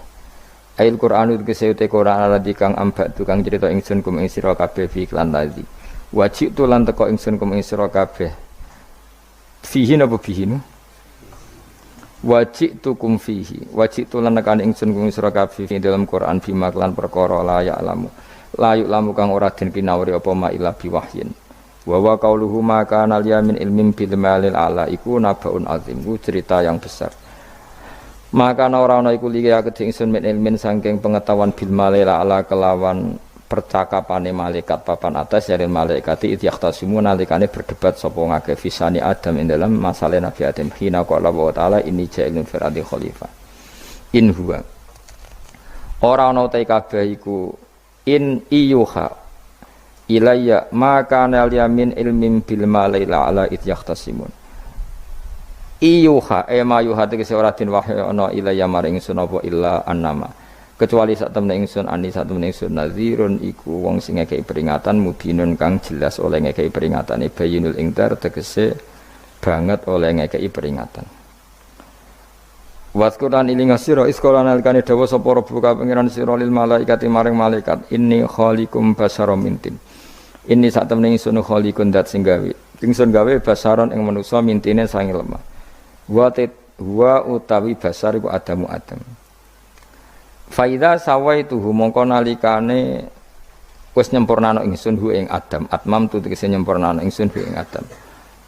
Ail Qur'anu kesehute Qur'an alladzi kang ambak tukang cerita ingsun kum ing sira kabeh fi iklan ladzi. Wajib tu lan teko ingsun kum ing sira kabeh. Fihi napa fihi nu? Wajib tu kum fihi. Wajib tu lan nekane ingsun kum ing sira kabeh fi dalam Qur'an fi maklan perkara la ya alamu. La ya'lamu kang ora den kinawri apa ma ila bi wahyin. Wa wa qauluhu ma kana liyamin ilmin bil malil ala iku nabaun azim. Ku cerita yang besar. Maka ora ana iku liya kedhe ingsun min ilmin saking pengetahuan bil malaila ala kelawan percakapane malaikat papan atas dari malaikati idyaqtasimu nalikane berdebat sapa ngake fisani Adam ing dalam masalah Nabi Adam hina qala wa taala inni ja'ilun fil ardi khalifah in huwa ora ana ta kabeh iku in iyuha ilayya maka nal yamin ilmin bil malaila ala idyaqtasimun iyuha ema yuha tegese ora den wahyu ana ilaya maring ingsun apa illa annama kecuali sak temne ingsun ani sak temne ingsun nazirun iku wong sing ngekeki peringatan mubinun kang jelas oleh ngekeki peringatane bayinul ingdar tegese banget oleh ngekeki peringatan waskuran ilinga sira iskola nalikane dawa sapa rabbuka pangeran sira lil malaikati maring malaikat inni khaliqum basaram mintin inni sak temne ingsun khaliqun dat sing gawe ingsun gawe basaron ing manusa mintine sange lemah wa utawi basar iku Adamu Adam. Faida sawaituhu mongko nalikane wis nyempurnana ingsun hu ing Adam. Atmam tu tegese nyempurnana ingsun hu ing Adam.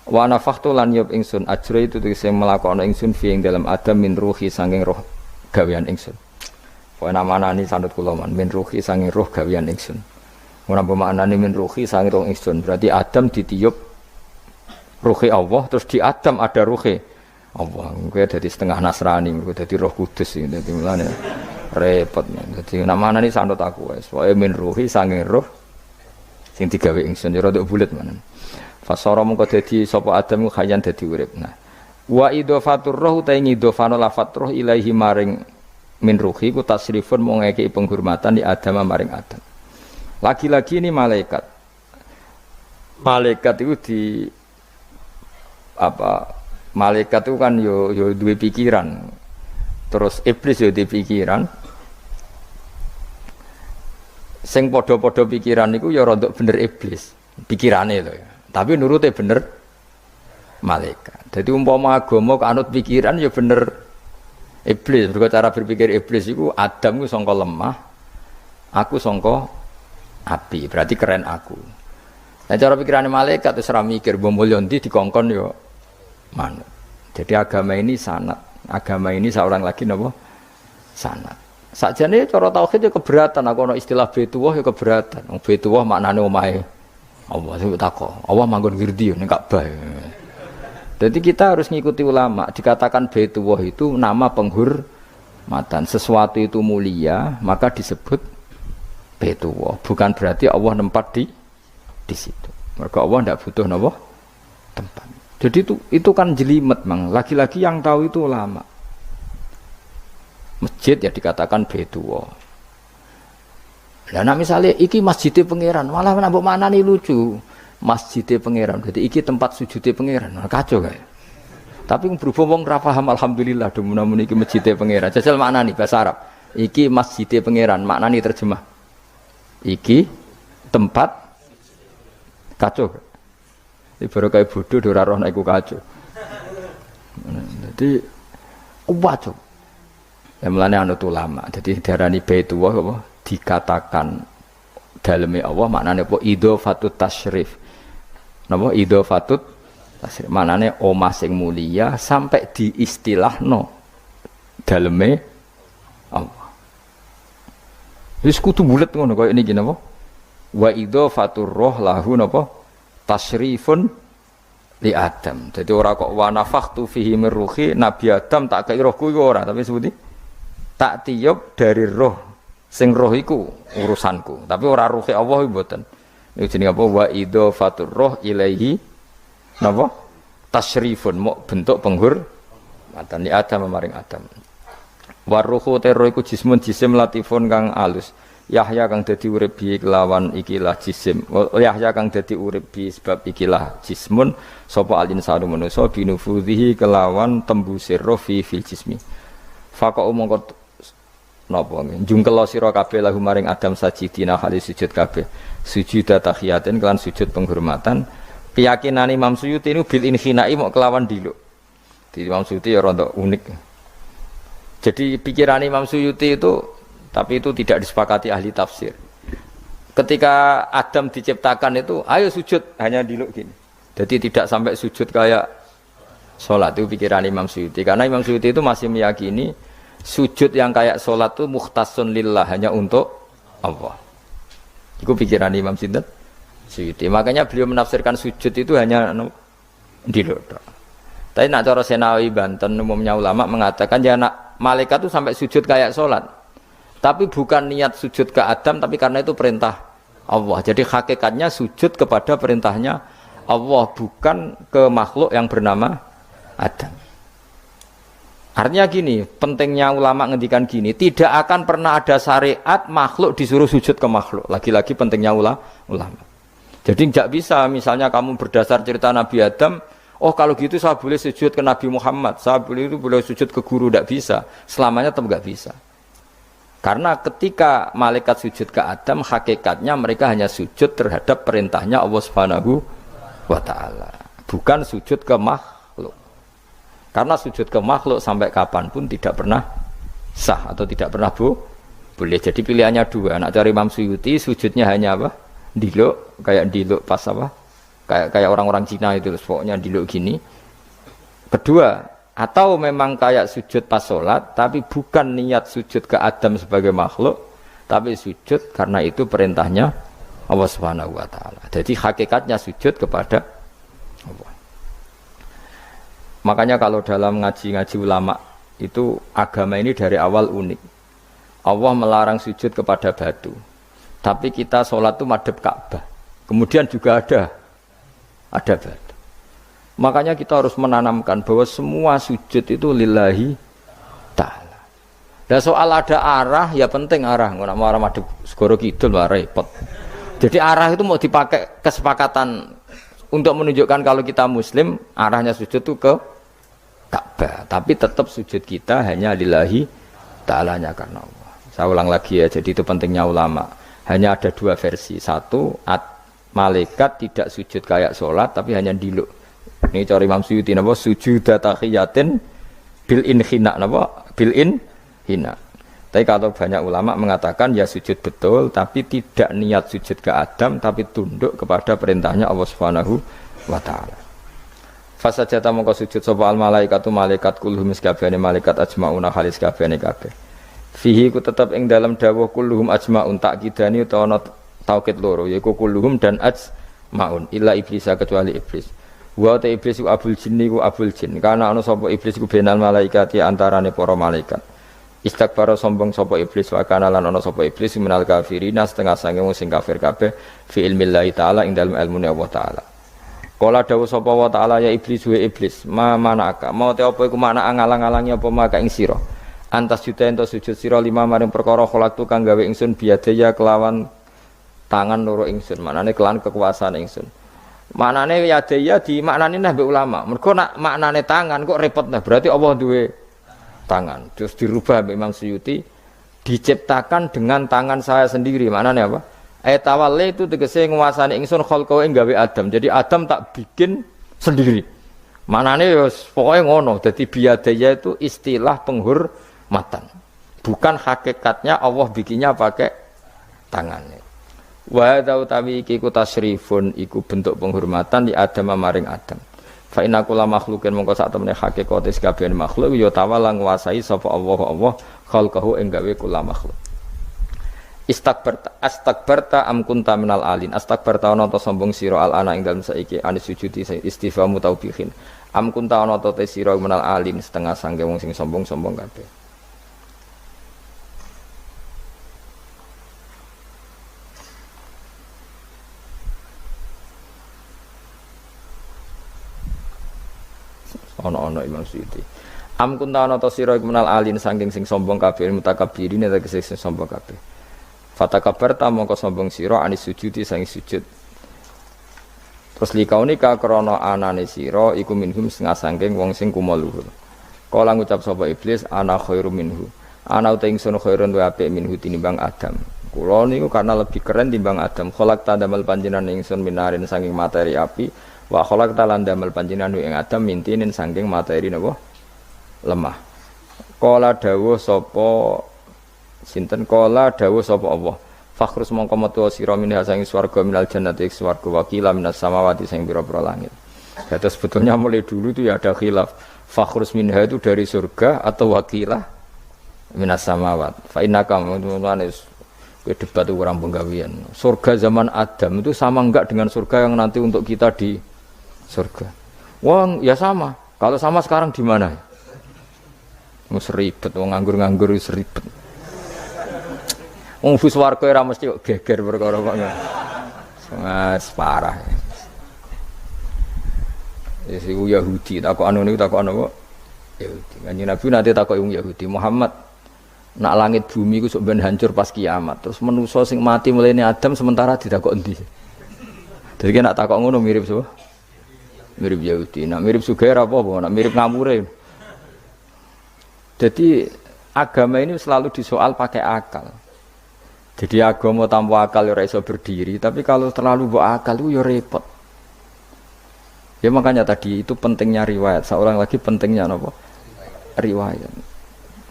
Wa nafakhtu lan yub ingsun ajra itu tegese melakoni ingsun fi ing dalam Adam min ruhi saking roh gawean ingsun. Wa namanani sandut kula man min ruhi saking roh gawean ingsun. Ora bermaknane min ruhi saking roh ingsun. Berarti Adam ditiup ruhi Allah terus di Adam ada ruhi Allah, kowe dadi setengah Nasrani, kowe dadi Roh Kudus iki, dadi mulane repot. Dadi namane iki sanut aku wis. Pokoke min ruhi sange roh sing digawe ingsun ya rada bulet manen. Fasara mengko dadi sapa Adam khayan dadi urip. Nah, wa idhofatur roh utahe ngidhofano lafat roh ilahi maring min ruhi ku tasrifun mung ngekeki penghormatan di Adam maring Adam. Lagi-lagi ini malaikat. Malaikat itu di malaikat itu kan yo duwe pikiran. Terus iblis yo duwe pikiran. Sing padha-padha pikiran niku ya rada bener iblis. Pikirane lho ya. Tapi nurute bener malaikat. Jadi umpama agama kanut pikiran ya bener iblis. Mergo cara berpikir iblis iku Adam ku sangka lemah, aku sangka api. Berarti keren aku. Nah cara pikirane malaikat wis ora mikir mbok mulya ndi dikongkon yo manut. Jadi agama ini sanad. Agama ini seorang lagi napa? Sanad. Sakjane cara tauhid ya keberatan. Aku ana istilah Baitullah ya keberatan. Wong Baitullah maknane omahe Allah sing takok. Allah manggon wirdi ning Ka'bah. Jadi kita harus ngikuti ulama. Dikatakan Baitullah itu nama penghormatan. Sesuatu itu mulia, maka disebut Baitullah. Bukan berarti Allah nempat di situ. Mergo Allah ndak butuh napa? Tempat. Jadi itu kan jelimet mang. Lagi-lagi yang tahu itu ulama. Masjid ya dikatakan Baitullah. Lah misalnya iki masjidnya pangeran, malah nambah maknane lucu. Masjidnya pangeran. Jadi iki tempat sujudnya pangeran. Nah, kacau kae. Tapi berhubung wong ra paham alhamdulillah demun iki masjidnya pangeran. Jajal maknane bahasa Arab. Iki masjidnya pangeran, maknane terjemah. Iki tempat kacau. Ibarat kayak bodoh ora roh nek iku kacau. Jadi kuat. Ya mulane anut ulama. Jadi diarani Baitullah apa? Dikatakan daleme Allah maknane apa? Idhofatut tasyrif. Napa idhofatut tasyrif? Maknane omah sing mulia sampai diistilahno daleme Allah. Wis kudu bulet ngono kaya niki napa? Wa idhofatur roh lahu napa? Tasyrifun li Adam. Jadi ora kok wa nafakhtu fihi min ruhi Nabi Adam tak kei rohku iku ora, tapi sebuti tak tiup dari roh sing roh iku urusanku. Tapi ora ruhi Allah iku mboten. Niku jenenge apa wa idhofatur roh ilaihi napa? Tasyrifun mok bentuk penghormatan li Adam maring Adam. Wa ruhu terro iku jismun jisim latifun kang alus. Yahya kang dadi urip bi kelawan ikilah jisim. Yahya kang dadi urip bi sebab ikilah jismun sapa alin sanu manusa binufudhihi kelawan tembusir roh fil jismi. Faqo mongko napa njungkel sira kabeh lahu maring Adam sajidina kali sujud kabeh. Sujud tahiyatin kelan sujud penghormatan. Keyakinan Imam Suyuti ini bil inhinai mok kelawan diluk. Di Imam Suyuti ya rada unik. Jadi pikiran Imam Suyuti itu, tapi itu tidak disepakati ahli tafsir. Ketika Adam diciptakan itu, ayo sujud, hanya diluk gini. Jadi tidak sampai sujud kayak sholat, itu pikiran Imam Suyuti. Karena Imam Suyuti itu masih meyakini sujud yang kayak sholat itu mukhtasun lillah, hanya untuk Allah. Itu pikiran Imam Suyuti. Makanya beliau menafsirkan sujud itu hanya diluk. Tapi nak cara Senawi Banten umumnya ulama mengatakan ya nak malaikat itu sampai sujud kayak sholat. Tapi bukan niat sujud ke Adam, tapi karena itu perintah Allah. Jadi hakikatnya sujud kepada perintahnya Allah, bukan ke makhluk yang bernama Adam. Artinya gini, pentingnya ulama ngendikan gini, tidak akan pernah ada syariat makhluk disuruh sujud ke makhluk. Lagi-lagi pentingnya ulama. Jadi tidak bisa, misalnya kamu berdasar cerita Nabi Adam, oh kalau gitu saya boleh sujud ke Nabi Muhammad, saya boleh sujud ke guru, tidak bisa. Selamanya tetap tidak bisa. Karena ketika malaikat sujud ke Adam, hakikatnya mereka hanya sujud terhadap perintahnya Allah Subhanahu wa Ta'ala, bukan sujud ke makhluk. Karena sujud ke makhluk sampai kapanpun tidak pernah sah atau tidak pernah boleh. Jadi pilihannya dua. Nak cari Imam Suyuti, sujudnya hanya apa? Diluk, kayak diluk pas apa? Kayak orang-orang Cina itu, pokoknya diluk gini. Kedua, atau memang kayak sujud pas sholat, tapi bukan niat sujud ke Adam sebagai makhluk, tapi sujud karena itu perintahnya Allah Subhanahu wa Ta'ala. Jadi hakikatnya sujud kepada Allah. Makanya kalau dalam ngaji-ngaji ulama itu agama ini dari awal unik. Allah melarang sujud kepada batu, tapi kita sholat itu madhep Ka'bah. Kemudian juga ada batu. Makanya kita harus menanamkan bahwa semua sujud itu lillahi ta'ala. Dan soal ada arah, ya penting arah. Nggak mau arah madhep segoro kidul, lah repot. Jadi arah itu mau dipakai kesepakatan untuk menunjukkan kalau kita muslim, arahnya sujud itu ke Ka'bah. Tapi tetap sujud kita hanya lillahi ta'alanya karena Allah. Saya ulang lagi ya, jadi itu pentingnya ulama. Hanya ada dua versi. Satu, malaikat tidak sujud kayak sholat, tapi hanya diluk. Ini cara Imam Suyuti napa sujud tahiyatin bil inhina napa bil inhina. Tapi kalau banyak ulama mengatakan ya sujud betul, tapi tidak niat sujud ke Adam, tapi tunduk kepada perintahnya Allah Subhanahu wa Ta'ala. Fasajata mongko sujud sapa al malaikatu malaikat kulluhum sakabehane malaikat ajmauna khalis kabehane kabeh. Fihi ku tetep ing dalam dawuh kulluhum ajmaun takkidani utawa ana taukid loro yaiku kulluhum dan ajmaun illa iblis kecuali iblis. Wa ta iblis ku abul jinni ku abul jin. Karena ana sapa iblis ku benal malaikat ya antarane para malaikat. Istakbara sombong sapa iblis wa kana lan ana sapa iblis minal kafirina setengah sange wong sing kafir kabeh fi ilmillahi taala ing dalem ilmune Allah taala. Kala dawuh sapa wa taala ya iblis wa iblis ma manaka mau te apa iku makna ngalang-alangi apa maka ing sira. Antas juta ento sujud sira lima maring perkara kholaktu kang gawe ingsun biadaya kelawan tangan loro ingsun. Manane kelawan kekuasaan ingsun. Maknane yadaya di maknane nah mbek ulama. Mergo nak maknane tangan kok repot nah. Berarti Allah duwe tangan. Terus dirubah mbek Imam Suyuti diciptakan dengan tangan saya sendiri. Maknane apa? Tawalli itu tegese nguasani ingsun khalqahu ing gawe Adam. Jadi Adam tak bikin sendiri. Maknane ya pokoke ngono. Dadi biadaya itu istilah penghormatan. Bukan hakikatnya Allah bikinnya pakai tangannya. Wa hadza utawi iki ku tasrifun iku bentuk penghormatan di Adam maring Adam. Fa inna kulla makhluqin mongko sak temene hakikate kabeh makhluk ya tawala nguasai sapa Allah khalqahu ing gawe kula makhluk. Astakbarta am kunta minal alin. Astakbarta ana ta sombong sira al ana ing dalem saiki anis sujudi istifhamu taubihin. Am kunta ana ta sira minal alin setengah sangge wong sing sombong-sombong kabeh. Ana Imam Suyuti. Am kunta ana ta sira menal alin saking sing sombong kabeh mutakabirin tegese sing sombong kabeh. Fatakabarta mongko sombong sira anis sujudi sang sujud. Terus likaunika krana anane sira iku minhum setengah saking wong sing kumo luhur. Kala ngucap sapa iblis ana khairu minhu. Ana uta ingsun khairun wa apik minhu tinimbang Adam. Kula niku karena lebih keren timbang Adam. Kholak ta damel panjenengan ingsun minarin saking materi api wa kholak ta lan damel panjenengan ing Adam mintinin saking materi napa lemah. Kala dawuh sapa sinten kala dawuh sapa Allah. Fakhrus mongko metu sira minha saking swarga minal jannati swarga wakila minas samawati sing pira-pira langit. Jadi sebetulnya mulai dulu itu ya ada khilaf. Fakhrus minha itu dari surga atau wakilah minas samawat. Fa innaka mununanis debat orang penggawean. Surga zaman Adam itu sama enggak dengan surga yang nanti untuk kita di surga? Wong ya sama. Kalau sama sekarang di mana? Mus ribet wong nganggur-nganggur wis ribet. Wong bus warga ora mesti kok geger perkara kok. Sangat parah. Yesi Yahudi takok anu niku takok apa? Yahudi. Kanjeng Nabi nanti takok wong Yahudi, Muhammad nak langit bumi ku sok ben hancur pas kiamat. Terus manusa sing mati mulane Adam sementara ditakok endi? Jadi kan nak takok ngono mirip sapa? Mirip Yahudi. Nak mirip Sugair apa? Nak mirip ngamure. Jadi agama ini selalu disoal pakai akal. Jadi agama tanpa akal ya ora iso berdiri, tapi kalau terlalu bawa akal itu ya repot. Ya makanya tadi itu pentingnya riwayat. Seorang lagi pentingnya apa? Riwayat.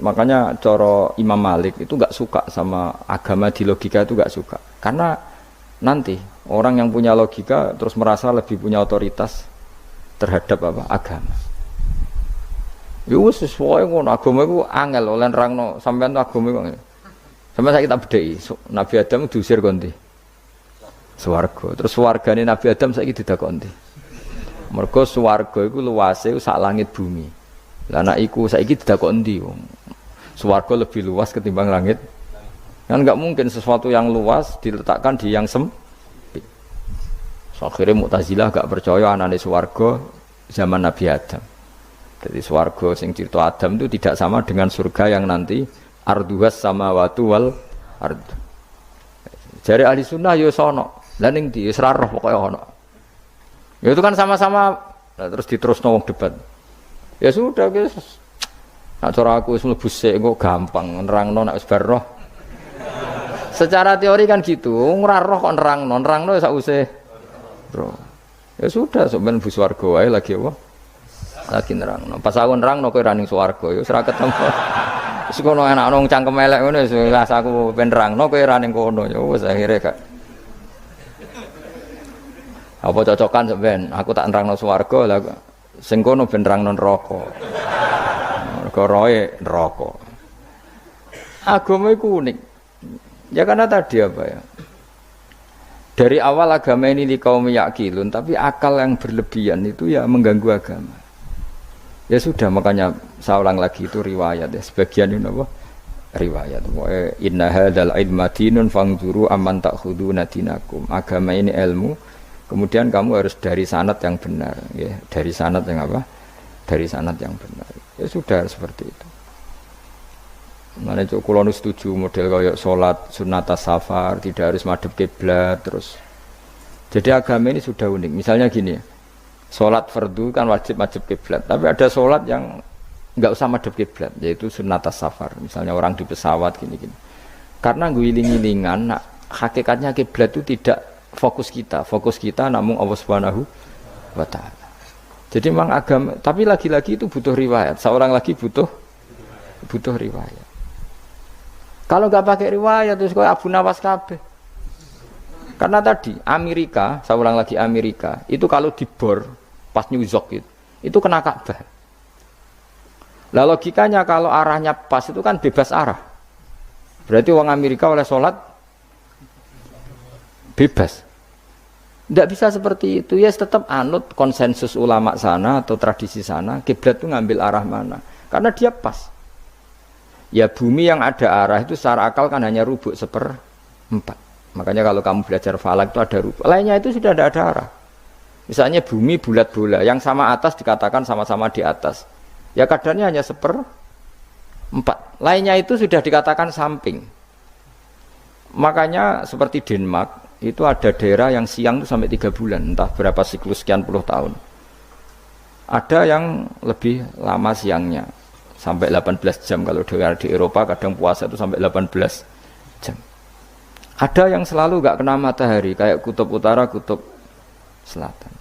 Makanya coro Imam Malik itu enggak suka sama agama di logika itu enggak suka. Karena nanti orang yang punya logika terus merasa lebih punya otoritas terhadap apa? Agama. Ya wis sesuai ngono agama iku angel oleh nerangno sampean agama iku. Sampai saya kita bedheki, Nabi Adam diusir kondi swarga. Terus swargane Nabi Adam saiki didakoni. Mergo swarga iku luase sak langit bumi. Lah nek iku saiki didakoni ndi wong. Swarga lebih luas ketimbang langit. Kan enggak mungkin sesuatu yang luas diletakkan di yang sempit. So, akhirnya Mu'tazilah enggak percaya anane swarga zaman Nabi Adam. Jadi swarga sing cerita Adam itu tidak sama dengan surga yang nanti arduhas samawati wal ard. Jare ahli sunnah ya sono. Lah ning ndi wis ra roh pokoke ono. Ya itu kan sama-sama terus diterusno wong debat. Ya sudah guys. Nak cara aku wis mlebu sik kok gampang nerangno nek wis bar roh. Secara teori kan gitu, ora roh kok nerangno ya sakwise roh. Ya sudah sampeyan bu swarga wae lagi apa? Lagi nerangno. Pas aku nerangno kowe ra ning swarga ya wis ra ketemu. Wis kono enak nang cangkem elek ngono wis aku ben nerangno kowe ra ning kono ya wis akhire gak. Apa cocokan sampean? Aku tak nerangno swarga lah sing kono ben nerangno neraka. Mergo roe neraka. Agama iku unik. Ya karena tadi apa ya? Dari awal agama ini kaum yakilun, tapi akal yang berlebihan itu ya mengganggu agama. Ya sudah makanya saya ulang lagi itu riwayat ya. Sebagian ini apa? Riwayat. Inna hadzal ilma dinun fangzuru amman ta'khuduna dinakum. Agama ini ilmu. Kemudian kamu harus dari sanad yang benar, ya. Dari sanad yang apa? Dari sanad yang benar. Ya sudah seperti itu. Mana cok kulon setuju model kayak sholat sunat safar tidak harus madhep kiblat terus. Jadi agama ini sudah unik. Misalnya gini, sholat fardu kan wajib kiblat, tapi ada sholat yang nggak usah madhep kiblat, yaitu sunat safar. Misalnya orang di pesawat gini-gini. Karena guling-gilingan, nah, hakikatnya kiblat itu tidak fokus kita namun Allah Subhanahu wa Ta'ala. Jadi memang agama, tapi lagi-lagi itu butuh riwayat. Seorang lagi butuh riwayat. Kalau nggak pakai riwayat terus kayak Abu Nawas kabeh. Karena tadi Amerika, saya ulang lagi Amerika, itu kalau dibor pas New York itu kena Ka'bah. Lah logikanya kalau arahnya pas itu kan bebas arah. Berarti orang Amerika oleh sholat bebas. Tidak bisa seperti itu. Ya tetap anut konsensus ulama sana atau tradisi sana, kiblat itu ngambil arah mana? Karena dia pas. Ya bumi yang ada arah itu secara akal kan hanya rubuk 1/4. Makanya kalau kamu belajar falak itu ada rubuk. Lainnya itu sudah tidak ada arah. Misalnya bumi bulat bola, yang sama atas dikatakan sama-sama di atas. Ya kadarnya hanya 1/4. Lainnya itu sudah dikatakan samping. Makanya seperti Denmark itu ada daerah yang siang itu sampai 3 bulan, entah berapa siklus sekian puluh tahun. Ada yang lebih lama siangnya sampai 18 jam. Kalau di Eropa kadang puasa itu sampai 18 jam. Ada yang selalu nggak kena matahari kayak kutub utara, kutub selatan.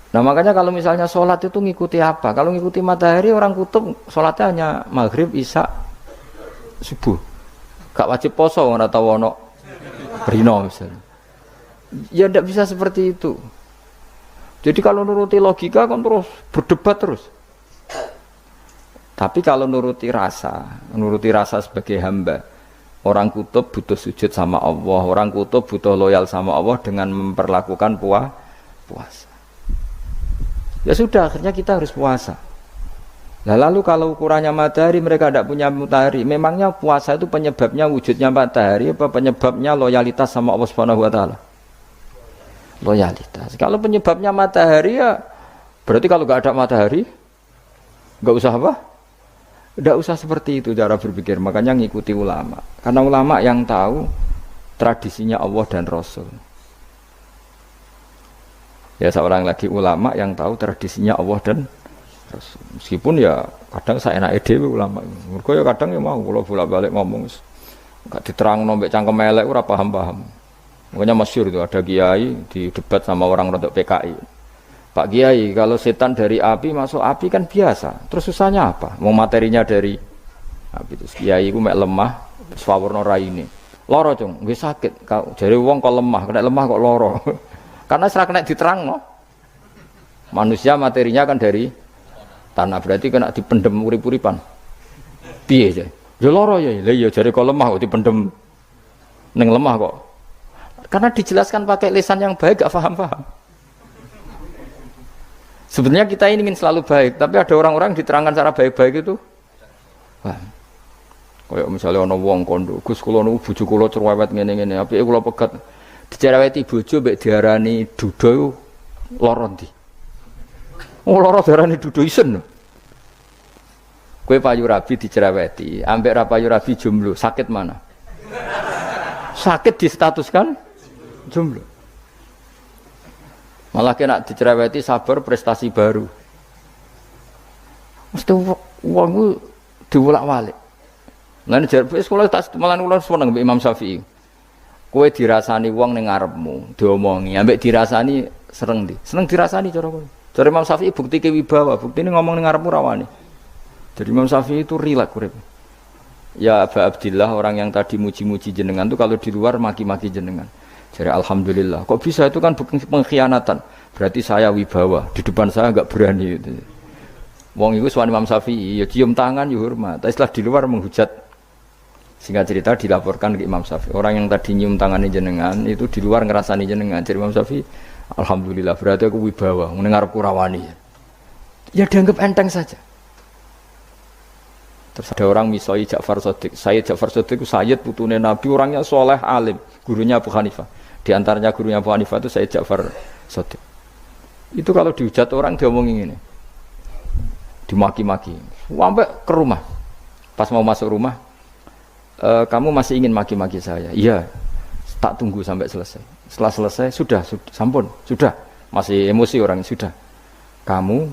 Nah makanya kalau misalnya sholat itu ngikuti apa? Kalau ngikuti matahari orang kutub sholatnya hanya maghrib, isya, subuh. Gak wajib poso orang tahu ono brino misalnya. Ya tidak bisa seperti itu. Jadi kalau nuruti logika kan terus berdebat terus. Tapi kalau nuruti rasa sebagai hamba, orang kutub butuh sujud sama Allah, orang kutub butuh loyal sama Allah dengan memperlakukan puasa. Ya sudah, akhirnya kita harus puasa. Nah, lalu kalau ukurannya matahari, mereka tidak punya matahari. Memangnya puasa itu penyebabnya wujudnya matahari apa penyebabnya loyalitas sama Allah Subhanahu wa taala? Loyalitas. Kalau penyebabnya matahari ya berarti kalau nggak ada matahari nggak usah apa? Nggak usah seperti itu cara berpikir. Makanya ngikuti ulama. Karena ulama yang tahu tradisinya Allah dan Rasul. Ya seorang lagi ulama yang tahu tradisinya Allah dan Rasul. Meskipun ya kadang saya enak ide ulama. Mergo ya kadang ya mau kalau bolak-balik ngomong enggak diterang nombek cangkem elek ora paham-paham. Makanya masyhur itu ada kiai di debat sama orang rodok PKI. Pak Kiai, kalau setan dari api masuk api kan biasa. Terus susahnya apa? Mau materinya dari api itu. Kiai iku mek lemah, swawarna raine. Loro, Cung, nggih sakit. Jare wong kok lemah, kena lemah kok loro. Karena serak kena diterang, no? Manusia materinya kan dari tanah, berarti kena dipendem urip-uripan. Piye aja? Ya loro ya, lah ya jare kok lemah kok dipendem ning lemah kok. Karena dijelaskan pakai lisan yang baik gak paham-paham. Sebenarnya kita ini ingin selalu baik, tapi ada orang-orang diterangkan cara baik-baik itu. Wah. Kayak misalnya ana wong kondo, Gus kula niku bojo kula cerewet ngene-ngene, apike kula pegat dicereweti bojo mbek diarani duda iku lara ndi? Oh lara diarani duda isen. Kowe payu rabi dicereweti, ambek ra payu rabi jomblo, sakit mana? Sakit distatuskan jomblo. Malah kena dicereweti sabar prestasi baru. Mesti wong ku diwolak-walik. Lan jarpe sekolah tak malah kula seneng mbek Imam Syafi'i. Kowe dirasani wong ning ngarepmu, diomongi, ambek dirasani seneng ndi? Seneng dirasani cara kowe. Cara Imam Syafi'i buktike wibawa, buktine ngomong ning ngarepmu rawani. Jadi Imam Syafi'i itu rileks urip. Ya Aba Abdillah, orang yang tadi muji-muji jenengan itu kalau di luar maki-maki jenengan. Jadi alhamdulillah. Kok bisa, itu kan bukan pengkhianatan. Berarti saya wibawa, di depan saya enggak berani gitu. Wong iku suwan Imam Syafi'i, ya cium tangan ya hormat. Tapi setelah di luar menghujat. Singkat cerita dilaporkan ke Imam Syafi'i. Orang yang tadi nyium tangannya jenengan itu di luar ngerasani jenengan. Jadi Imam Syafi'i, alhamdulillah berarti aku wibawa, mendengar kurawani. Ya dianggap enteng saja. Terus ada orang misoi Ja'far Shadiq. Sayyid Ja'far Shadiq itu Sayyid putune Nabi, orangnya soleh alim, gurunya Abu Hanifah. Di antaranya gurunya Abu Hanifah itu Sayyid Ja'far Shadiq. Itu kalau dihujat orang diomongin ini, dimaki-maki. Sampai ke rumah. Pas mau masuk rumah, kamu masih ingin maki-maki saya? Iya. Tak tunggu sampai selesai. Setelah selesai, sudah, sampun, sudah. Masih emosi orang, sudah. Kamu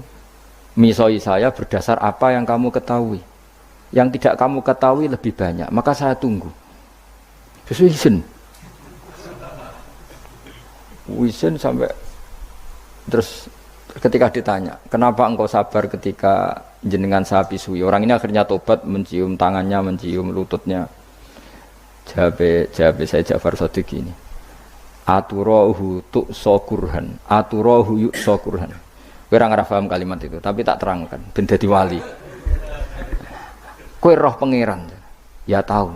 misoi saya berdasar apa yang kamu ketahui. Yang tidak kamu ketahui lebih banyak, maka saya tunggu. Sesuai izin. Izin sampai terus ketika ditanya, kenapa engkau sabar ketika jenengan saya pisui? Orang ini akhirnya tobat, mencium tangannya, mencium lututnya. Jawab saya Ja'far Shadiq ini. Aturahu tu'so kurhan, aturahu yu'so kurhan. Kowe ora paham kalimat itu, tapi tak terangkan ben dadi wali. Kowe roh pangeran. Ya tahu.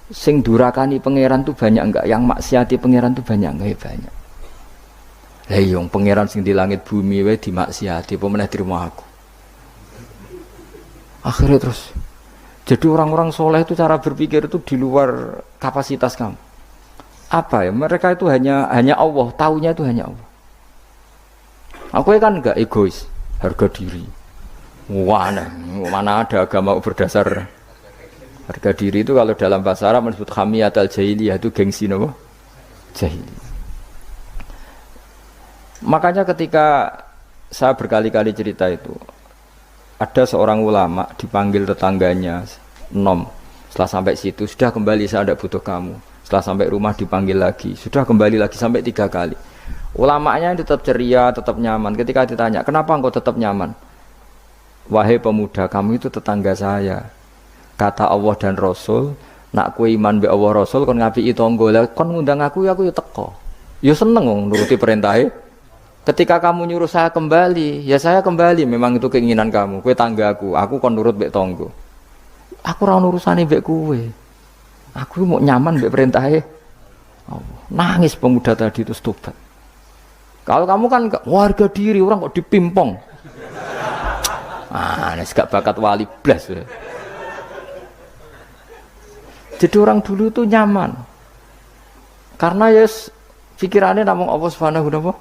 Sing durakani pangeran tuh banyak enggak? Yang maksiati pangeran tuh banyak enggak? Ya banyak. Lah iya pangeran sing di langit bumi wae dimaksiati, apa meneh terima aku. Akhirnya terus. Jadi orang-orang soleh itu cara berpikir itu di luar kapasitas kamu. Apa ya? Mereka itu hanya Allah, taunya itu hanya Allah. Aku kan enggak egois, harga diri. Mana ada agama berdasar Harga diri itu kalau dalam bahasa Arab disebut hamiyatul jahiliyah, itu gengsi napa? Jahiliyah. Makanya ketika saya berkali-kali cerita itu, ada seorang ulama dipanggil tetangganya, nom, setelah sampai situ, sudah kembali, saya tidak butuh kamu. Setelah sampai rumah dipanggil lagi, sudah kembali lagi sampai 3 kali. Ulamanya tetap ceria, tetap nyaman. Ketika ditanya, kenapa engkau tetap nyaman? Wahai pemuda, kamu itu tetangga saya. Kata Allah dan Rasul, nak kue iman be Allah Rasul kon ngapi tangga, lah kon ngundang aku ya teko. Ya seneng wong nuruti perintahnya. Ketika kamu nyuruh saya kembali, ya saya kembali. Memang itu keinginan kamu. Kue tanggaku, aku kon nurut be tangga. Aku ora urusane mbek kowe. Aku mau nyaman mbek perintahe Allah. Nangis pemuda tadi itu tobat. Kalau kamu kan warga diri, orang kok dipimpong. Nek gak bakat wali blas. Jadi orang dulu itu nyaman. Karena pikirannya namung Allah Subhanahu wa ta'ala.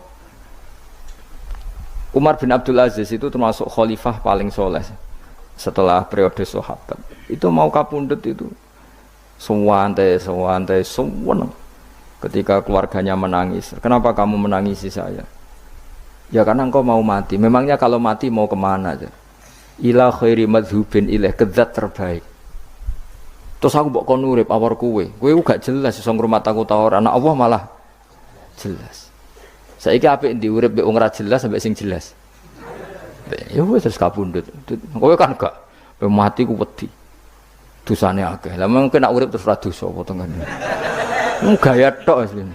Umar bin Abdul Aziz itu termasuk khalifah paling soleh setelah periode sahabat. Itu mau kapundhut itu sewantai seneng. Ketika keluarganya menangis, kenapa kamu menangisi saya? Ya karena engkau mau mati. Memangnya kalau mati mau kemana aja? Ila khairi madhubin ilaih, ke zat terbaik. Terus aku mbok kon urip awar kowe gak jelas iso ngrumat aku ta ora. Anak Allah malah jelas. Saiki apik ndi urip mbek wong ora jelas sampai sing jelas. Ya wis kapundhut. Kowe kan gak mati ku wedi. Dosane akeh. Lah mengko nek urip terus ora dosa apa tengene. Gaya tok asline.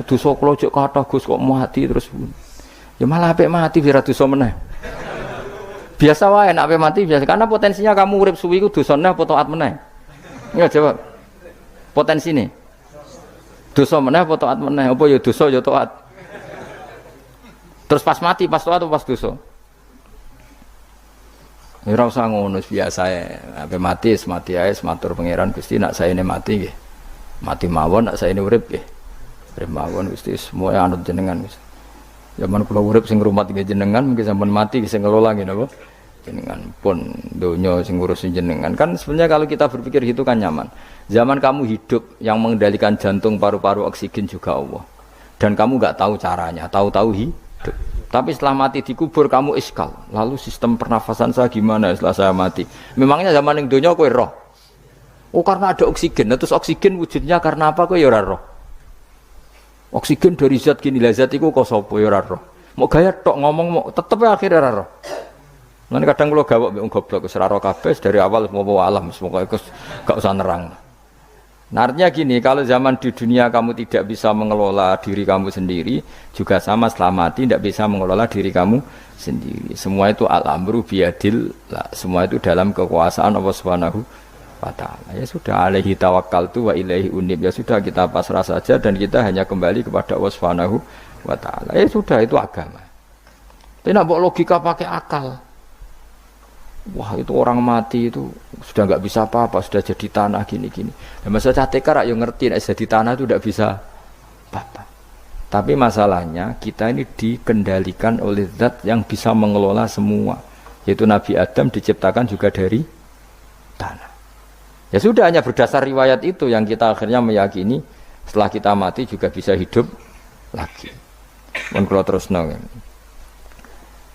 Dosa kula jek kathah Gus kok mati terus. Ya malah apik mati ora dosa meneh. Biasa wae nek apik mati biasa karena potensinya kamu urip suwi ku dosane apa taat meneh. Ya jawab. Potensi ini. Dosa meneh apa taat meneh? Apa ya dosa ya taat. Terus pas mati, pas taat atau pas dosa? Ya ora usah ngono biasa ae. Ape mati, mati ae matur pangeran Gusti nak saene mati nggih. Mati mawon nak saene urip nggih. Urip mawon Gusti semua anut jenengan wis. Zaman kula urip sing ngrumat nggih jenengan, mungkin sampean mati sing ngelola nggih napa? Jenengan pun donya sing ngurusin jenengan. Kan sebenarnya kalau kita berpikir gitu kan nyaman. Zaman kamu hidup yang mengendalikan jantung, paru-paru, oksigen juga Allah. Dan kamu enggak tahu caranya, tahu-tahu hidup. Tapi setelah mati dikubur kamu iskal. Lalu sistem pernafasan saya gimana setelah saya mati? Memangnya zaman yang donya kowe roh. Oh karena ada oksigen. Terus oksigen wujudnya karena apa kowe ya ora roh. Oksigen dari zat gini lah zat iku kok sapa ya ora roh. Mau gaya tok ngomong mau tetep akhirnya ora roh. Nanti kadang kalau gawak mbek goblok seraro kabeh dari awal mau alam semoga gak usah nerang. Nah, artinya gini, kalau zaman di dunia kamu tidak bisa mengelola diri kamu sendiri, juga sama setelah mati tidak bisa mengelola diri kamu sendiri. Semua itu al-amru biyadillah, semua itu dalam kekuasaan Allah Subhanahu wa ta'ala. Ya sudah, alaihi tawakkaltu wa ilaihi unib. Ya sudah, kita pasrah saja dan kita hanya kembali kepada Allah Subhanahu wa ta'ala. Ya sudah, itu agama. Tapi nak bawa logika pakai akal. Wah itu orang mati itu sudah nggak bisa apa-apa, sudah jadi tanah gini-gini. Ya, masa catekar yang ngerti, jadi tanah itu tidak bisa apa-apa. Tapi masalahnya kita ini dikendalikan oleh zat yang bisa mengelola semua. Yaitu Nabi Adam diciptakan juga dari tanah. Ya sudah, hanya berdasar riwayat itu yang kita akhirnya meyakini setelah kita mati juga bisa hidup lagi. Menurut terus nong.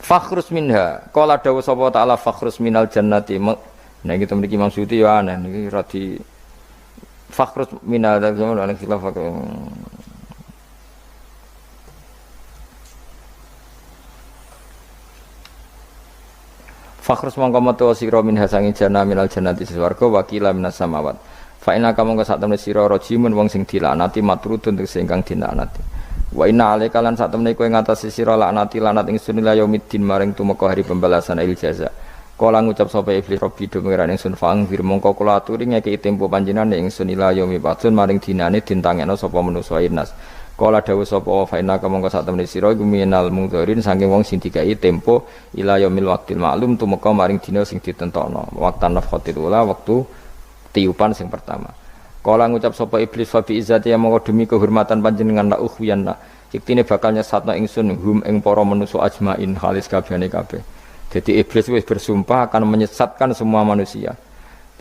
Fakhrus minha, qala dawu sapa ta'ala fakhrus minal jannati. Nah kita memiliki Imam Suyuti ya aneh niki radi fakhrus minal jannati khilaf. Fakhrus mangko metu sira minha sangi jannah minal jannati swarga wa qila minas samawat. Fa inna ka mangko sak temne sira rajimun wong sing dilanati matrudun sing ingkang dilanati. Wa inna alaika lan sak temene kowe ngatasi sira laknati lanat ingsun ila yaumiddin maring tumeka hari pembalasan il jaza. Kala ngucap sapa iblis rabbi do pengiran ingsun fang fir mongko kula aturi ngekeki tempo panjenengan ingsun ila yaumi batun maring dinane dintangekno sapa manusa inas. Kala dawuh sapa fa inna ka mongko sak temene sira iku minal mudharin saking wong sing dikai tempo ila yaumil waqtil ma'lum tumeka maring dina sing ditentokno. Waqtan nafkhatil ula wektu tiupan sing pertama. Kala ngucap sapa iblis fa bi izzati ya mongko demi kehormatan panjenengan la ukhwiyanna iktine bakal nyesatno ingsun hum ing para manusa ajmain halis kabehane kabeh. Jadi iblis wis bersumpah akan menyesatkan semua manusia.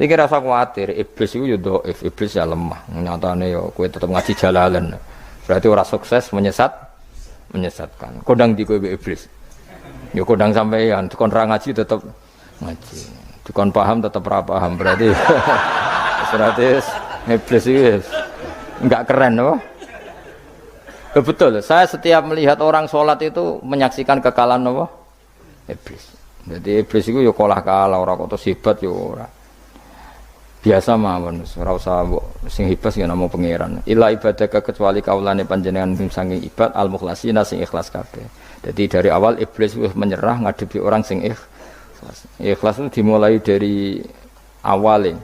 Iki rasa kuwatir, iblis iku yo dhaif, iblis ya lemah. Nyatane yo kowe tetep ngaji jalalan. Berarti ora sukses menyesatkan. Kodang di kowe iblis. Yo kodang sampeyan, dikon ra ngaji tetep ngaji. Dikon paham tetep ra paham. Berarti iblis iki enggak keren apa? Betul, saya setiap melihat orang sholat itu menyaksikan kekalahan apa? Iblis. Jadi iblis itu ya kalah orang kok hebat ya ora. Biasa mawon, ora usah sing hebat ya namung pangeran. Illa ibadaka kecuali kaulane panjenengan saking ibad al-mukhlasina sing ikhlas kabeh. Jadi dari awal iblis wis menyerah ngadepi orang sing ikhlas. Ikhlas itu dimulai dari awalnya.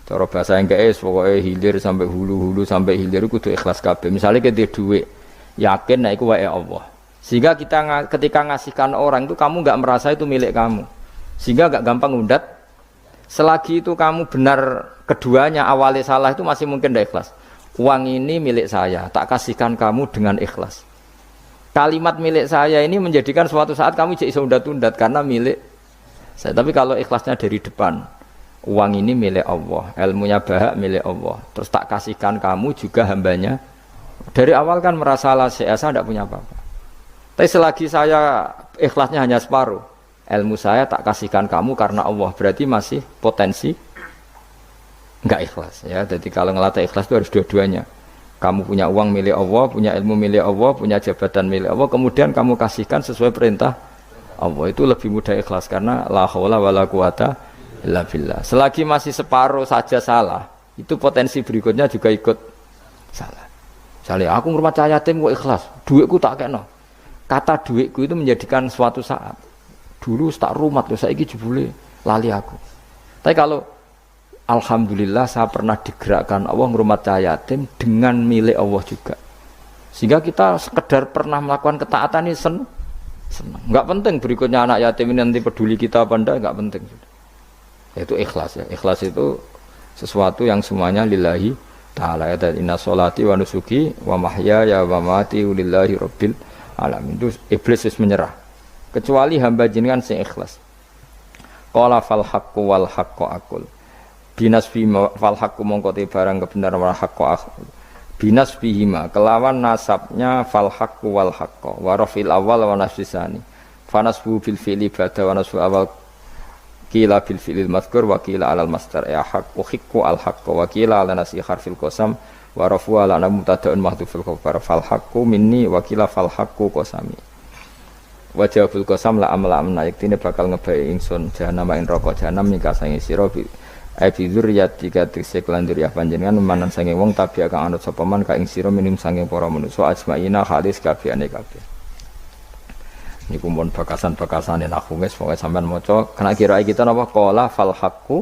Cara bahasa Inggris pokoknya hilir sampai hulu sampai hilir kudu ikhlas kabeh. Misalnya kita duit, yakin nek iku wae Allah. Sehingga kita ketika ngasihkan orang itu kamu enggak merasa itu milik kamu. Sehingga enggak gampang undat. Selagi itu kamu benar keduanya awalnya salah itu masih mungkin tidak ikhlas. Uang ini milik saya, tak kasihkan kamu dengan ikhlas. Kalimat milik saya ini menjadikan suatu saat kamu jadi undat-undat karena milik saya. Tapi kalau ikhlasnya dari depan, uang ini milik Allah, ilmunya bahak milik Allah. Terus tak kasihkan kamu juga hambanya. Dari awal kan merasa saya tidak punya apa-apa. Tapi selagi saya ikhlasnya hanya separuh, ilmu saya tak kasihkan kamu karena Allah, berarti masih potensi enggak ikhlas ya. Jadi kalau ngelatih ikhlas itu harus dua-duanya. Kamu punya uang milik Allah, punya ilmu milik Allah, punya jabatan milik Allah, kemudian kamu kasihkan sesuai perintah Allah, itu lebih mudah ikhlas karena la haula wala quwata illa billah. Selagi masih separuh saja salah, itu potensi berikutnya juga ikut salah. Misalnya aku ngurmat cahaya yatim kok ikhlas, duitku tak kena. Kata duitku itu menjadikan suatu saat. Dulu tak rumat loh, saiki jebule lali aku. Tapi kalau alhamdulillah saya pernah digerakkan Allah ngurmat cahaya yatim dengan milik Allah juga. Sehingga kita sekedar pernah melakukan ketaatan ini senang. Enggak penting berikutnya anak yatim ini nanti peduli kita apa enggak, enggak penting. Itu ikhlas ya. Ikhlas itu sesuatu yang semuanya lillahi ta'ala ya. Dan inna sholati wa nusuki wa mahyaya wa mamati lillahi rabbil alamin. Itu iblis wis menyerah. Kecuali hamba jenengan sing ikhlas. Qala fal haqqu wal haqqu aqul. Binasbi fal haqqu mongko te barang kebenaran wal haqqu aqul. Binasbihima kelawan nasabnya fal haqqu wal haqqu wa rafil awal wa nasbisani. Fanasbu bil fi'li ba'da wa nasbu awal kila bil fi'lil mazkur wa kila alal masdar ya haqqu hiqqu al haqqu wa kila ala nasi harfil qasam wa rafu ala mubtada'un mahdhufil khabar fal haqqu minni wa kila fal haqqu qasami wa jawabul qasam la amla amna yaktine bakal ngebae ingsun jahanam ing neraka jahanam mika sange sira bi dzurriyyati katik lan dzurriyyah panjenengan manan sange wong tabi kang anut sapa man ka ing sira minim sange para manusa ajmaina hadis kabehane kabeh. Niku mun bakasan-bakasane nahwu wis pokoke sampean maca kena kira kita napa qala fal haqqu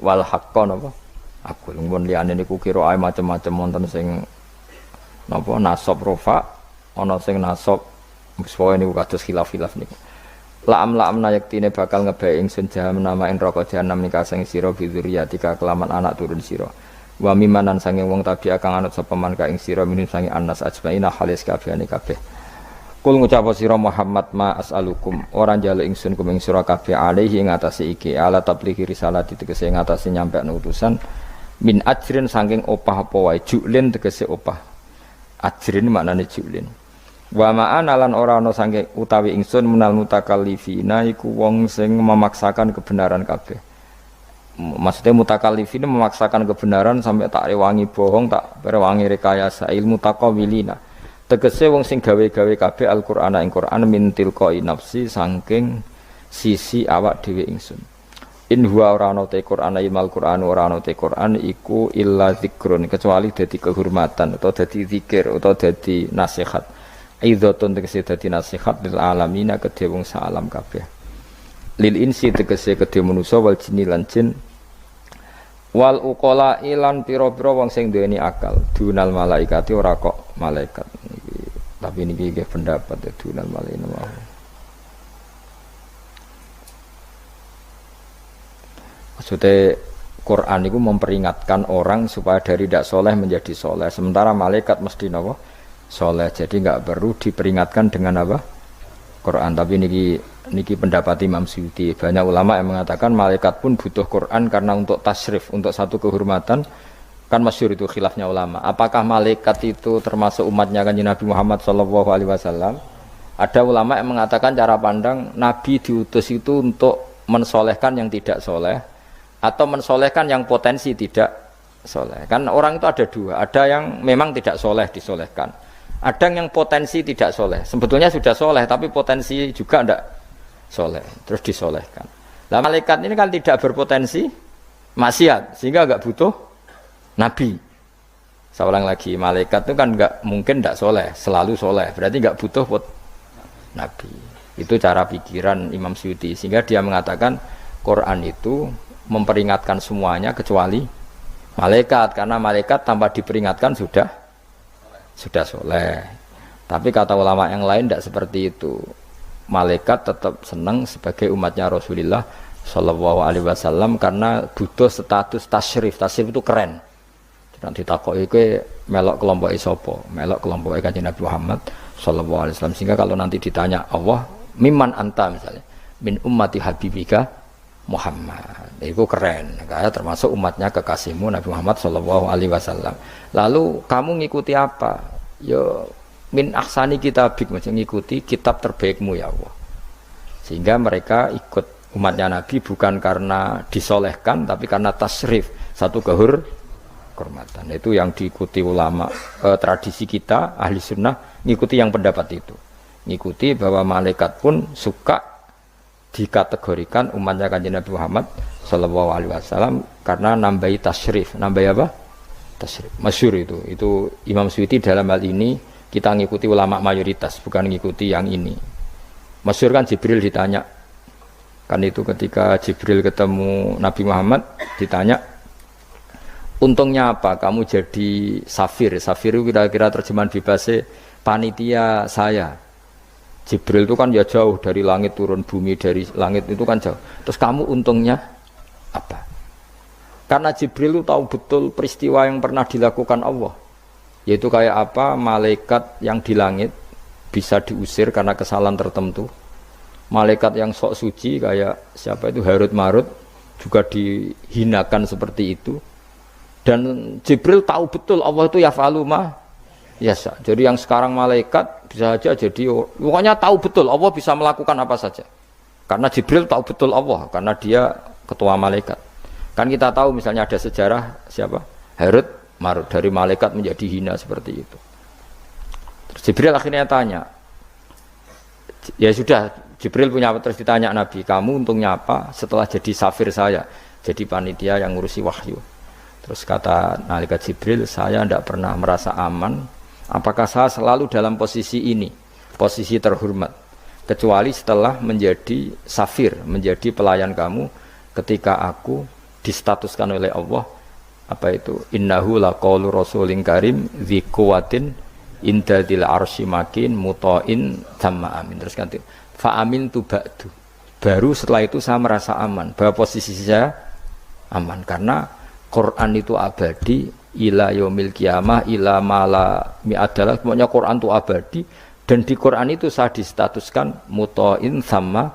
wal haqqu napa aku mun liyane niku kira ae macam-macam wonten sing napa nasab rofa ana sing nasab pokoke niku kados khilaf-khilaf niku la'am nayaktine bakal ngebae ingsun jahanam nama ing neraka jahanam nika sing sira bidzuriyatika kelaman anak turun sira wa mimanan sange wong tabi kang anut sapa man ka ing sira minim sange anas ajmaina halis kabehane kabeh. Kul ngucap sira Muhammad ma as'alukum orang njaluk ingsun kuming sira kabeh alaihi ing atase iki ala tablighi risalati tegese ing atase nyampekno utusan min ajrin saking opah apa wae julin tegese opah ajrin maknane julin wa ma'ana lan ora ana saking utawi ingsun menal mutakallifina iku wong sing memaksakan kebenaran kabeh. Maksudnya mutakallifina memaksakan kebenaran sampai tak rewangi bohong tak rewangi rekayasa ilmu taqawilina tegese wong sing gawe-gawe kabeh Al-Qur'an ing Qur'an min tilqai nafsi saking sisi awak dhewe ingsun. In huwa ora ana te Qur'an ilmal Qur'an ora ana te Qur'an iku illa zikrun kecuali dadi kehormatan atau dadi zikir atau dadi nasihat. Aidzatun tegese dadi nasihat lil alamina kedhe wong salam kabeh. Lil insi tegese kedhe manusa wal jinni lan jin. Wal uqala ilan pira-pira wong sing duweni akal dunal malaikati ora kok malaikat niki tapi niki nggih pendapat dunal malaikati mau maksudnya Quran itu memperingatkan orang supaya dari tidak soleh menjadi soleh sementara malaikat mesti napa soleh jadi enggak perlu diperingatkan dengan apa Quran tapi niki niki pendapat Imam Suyuti. Banyak ulama yang mengatakan malaikat pun butuh Quran karena untuk tasyrif, untuk satu kehormatan. Kan masyhur itu khilafnya ulama. Apakah malaikat itu termasuk umatnya Kanjeng Nabi Muhammad SAW? Ada ulama yang mengatakan cara pandang Nabi diutus itu untuk mensolehkan yang tidak soleh atau mensolehkan yang potensi tidak soleh. Kan orang itu ada dua. Ada yang memang tidak soleh disolehkan. Ada yang potensi tidak soleh. Sebetulnya sudah soleh tapi potensi juga tidak soleh, terus disolehkan. Nah malaikat ini kan tidak berpotensi maksiat, sehingga nggak butuh nabi. Saya ulang lagi, malaikat itu kan nggak mungkin tidak soleh, selalu soleh, berarti nggak butuh nabi. Itu cara pikiran Imam Suyuti, sehingga dia mengatakan Quran itu memperingatkan semuanya kecuali malaikat, karena malaikat tanpa diperingatkan sudah soleh. Tapi kata ulama yang lain tidak seperti itu. Malaikat tetap senang sebagai umatnya Rasulullah Shallallahu Alaihi Wasallam karena butuh status tasyrif. Tasyrif itu keren. Nanti takoi ke melok kelompok isopo, melok kelompok Kanjeng Nabi Muhammad Shallallahu Alaihi Wasallam. Sehingga kalau nanti ditanya Allah, mimman anta misalnya, min ummati habibika Muhammad, itu keren. Kayak termasuk umatnya kekasihmu Nabi Muhammad Shallallahu Alaihi Wasallam. Lalu kamu ngikuti apa? Yo min ahsani kitabik, macam ngikuti kitab terbaikmu ya Allah. Sehingga mereka ikut umatnya Nabi bukan karena disolehkan tapi karena tasrif, satu kehormatan. Itu yang diikuti ulama tradisi kita ahli sunnah, ngikuti yang pendapat itu, ngikuti bahwa malaikat pun suka dikategorikan umatnya Kanjeng Nabi Muhammad Shallallahu Alaihi Wasallam karena nambahi tasrif. Nambahi apa? Tasrif. Masyhur itu Imam Suyuti dalam hal ini. Kita ngikuti ulama mayoritas, bukan ngikuti yang ini. Masyhur kan Jibril ditanya, kan itu ketika Jibril ketemu Nabi Muhammad ditanya, untungnya apa kamu jadi safir? Safir itu kira-kira terjemahan bebasnya panitia saya. Jibril itu kan ya jauh dari langit turun bumi, dari langit itu kan jauh. Terus kamu untungnya apa? Karena Jibril itu tahu betul peristiwa yang pernah dilakukan Allah. Yaitu kayak apa malaikat yang di langit bisa diusir karena kesalahan tertentu. Malaikat yang sok suci kayak siapa itu Harut Marut juga dihinakan seperti itu. Dan Jibril tahu betul Allah itu yaf'alu ma yasha. Jadi yang sekarang malaikat bisa saja jadi pokoknya tahu betul Allah bisa melakukan apa saja. Karena Jibril tahu betul Allah karena dia ketua malaikat. Kan kita tahu misalnya ada sejarah siapa? Harut Marut, dari malaikat menjadi hina seperti itu. Terus Jibril akhirnya tanya, ya sudah, Jibril punya apa? Terus ditanya Nabi, kamu untungnya apa setelah jadi safir saya, jadi panitia yang ngurusi wahyu? Terus kata malaikat Jibril, saya tidak pernah merasa aman. Apakah saya selalu dalam posisi ini, posisi terhormat, kecuali setelah menjadi safir, menjadi pelayan kamu, ketika aku distatuskan oleh Allah. Apa itu? Innahu laqaulu rasulin karim dzi quwwatin inda dzil arsy makin muta'in tsama amin. Terus ganti fa amin tu ba'du. Baru setelah itu saya merasa aman, bahwa posisi saya aman karena Quran itu abadi ila yaumil qiyamah ila mala mi'adalah. Pokoknya Quran itu abadi dan di Quran itu saya distatuskan muta'in tsama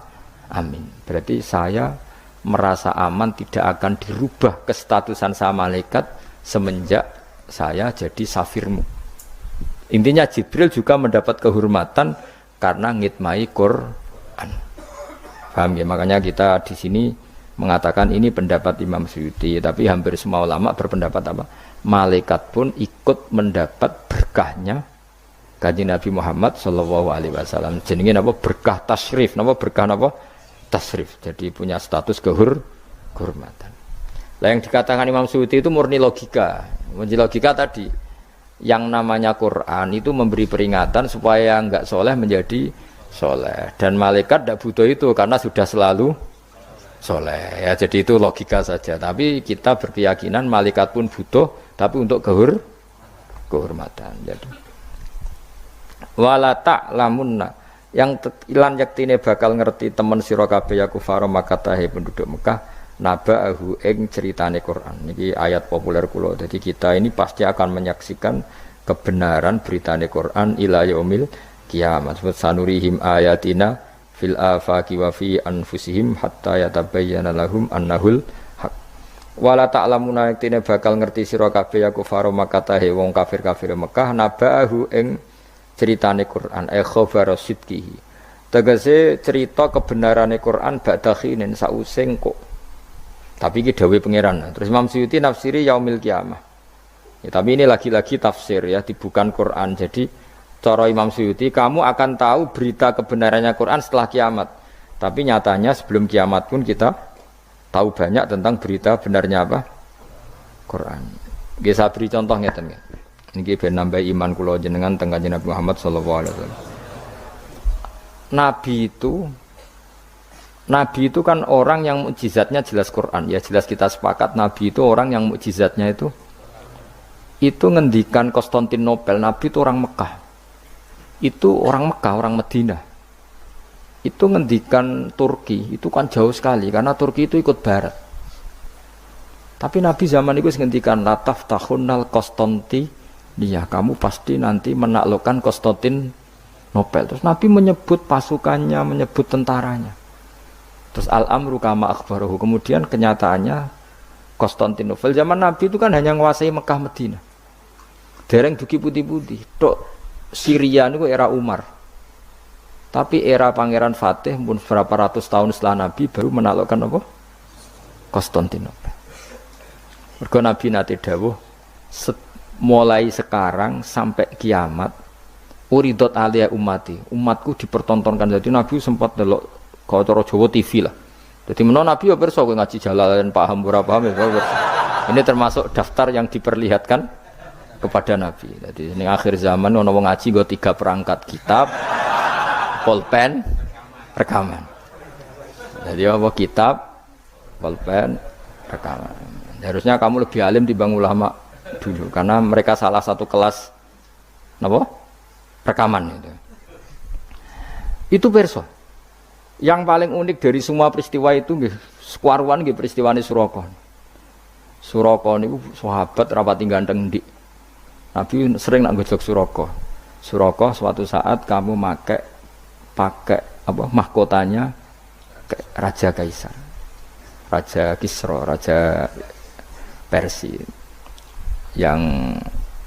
amin. Berarti saya merasa aman, tidak akan dirubah kestatusan saya malaikat semenjak saya jadi safirmu. Intinya Jibril juga mendapat kehormatan karena ngitmai Quran. Paham ya? Makanya kita di sini mengatakan ini pendapat Imam Suyuti, tapi hampir semua ulama berpendapat apa? Malaikat pun ikut mendapat berkahnya Kanjeng Nabi Muhammad Shallallahu Alaihi Wasallam. Jenenge apa? Berkah tasrif. Napa berkah napa? Tasrif, jadi punya status kehormatan. Lah yang dikatakan Imam Suyuti itu murni logika. Logika tadi, yang namanya Quran itu memberi peringatan supaya enggak soleh menjadi soleh. Dan malaikat tidak butuh itu karena sudah selalu soleh. Ya, jadi itu logika saja. Tapi kita berkeyakinan malaikat pun butuh, tapi untuk kehormatan. Jadi wala ta'lamunna, yang ilan yaktine bakal ngerti temen sira kabeh ya kufar Makkah penduduk Mekah naba'ahu ing ceritane Quran. Niki ayat populer kula. Jadi kita ini pasti akan menyaksikan kebenaran beritane Quran ila yaumil kiamat. Sebut sanurihim ayatina fil afaqi wa fi anfusihim hatta yatabayyana lahum annahul haq. Wala ta'lamuna yaktine bakal ngerti sira kabeh ya kufaro Makkah wong kafir-kafir Mekah nabahu ing ceritane Quran khabar sidqihi. Tegese cerita kebenarane Quran ba'da khinin sause kok. Tapi iki dawuh pangeran. Terus Imam Suyuti nafsiri yaumil kiamah. Ya, tapi ini lagi-lagi tafsir ya, bukan Quran. Jadi cara Imam Suyuti, kamu akan tahu berita kebenarannya Quran setelah kiamat. Tapi nyatanya sebelum kiamat pun kita tahu banyak tentang berita benarnya apa? Quran. Nggih saya beri contoh ngeten nggih. Niki ben nambah iman kula jenengan teng Kanjeng Nabi Muhammad sallallahu alaihi wasallam. Nabi itu kan orang yang mukjizatnya jelas Quran. Ya jelas kita sepakat Nabi itu orang yang mukjizatnya itu ngendikan Konstantinopel. Nabi itu orang Mekah. Itu orang Mekah, orang Madinah. Itu ngendikan Turki, itu kan jauh sekali karena Turki itu ikut barat. Tapi Nabi zaman itu ngendikan lataf tahunnal Konstantinia, kamu pasti nanti menaklukkan Konstantinopel. Terus Nabi menyebut pasukannya, menyebut tentaranya. Terus al-amru kama akhbarahu, kemudian kenyataannya Konstantinopel zaman Nabi itu kan hanya menguasai Mekah Madinah. Dereng duki putih-putih, tok Syria itu era Umar. Tapi era Pangeran Fatih pun berapa ratus tahun setelah Nabi baru menaklukkan apa? Konstantinopel. Mergo Nabi nate dawuh mulai sekarang sampai kiamat uridot alia umati, umatku dipertontonkan. Jadi Nabi sempat delok kalau cara Jawa TV lah. Jadi menawa Nabi ya pirsa kowe ngaji Jalalain paham ora paham ya. Ini termasuk daftar yang diperlihatkan kepada Nabi. Jadi ini akhir zaman ono wong ngaji nggo 3 perangkat kitab, pulpen, rekaman. Jadi apa kitab, pulpen, rekaman. Harusnya kamu lebih alim dibanding ulama dulu karena mereka salah satu kelas napa? Rekaman itu. Itu perso. Yang paling unik dari semua peristiwa itu nggih sekuaruan nggih peristiwane Suraka. Suraka niku sahabat rapati ganteng ndik. Nabi sering nak gojlok Suraka. Suraka suatu saat kamu pakai apa mahkotanya Raja Kaisar. Raja Kisra, Raja Persia. Yang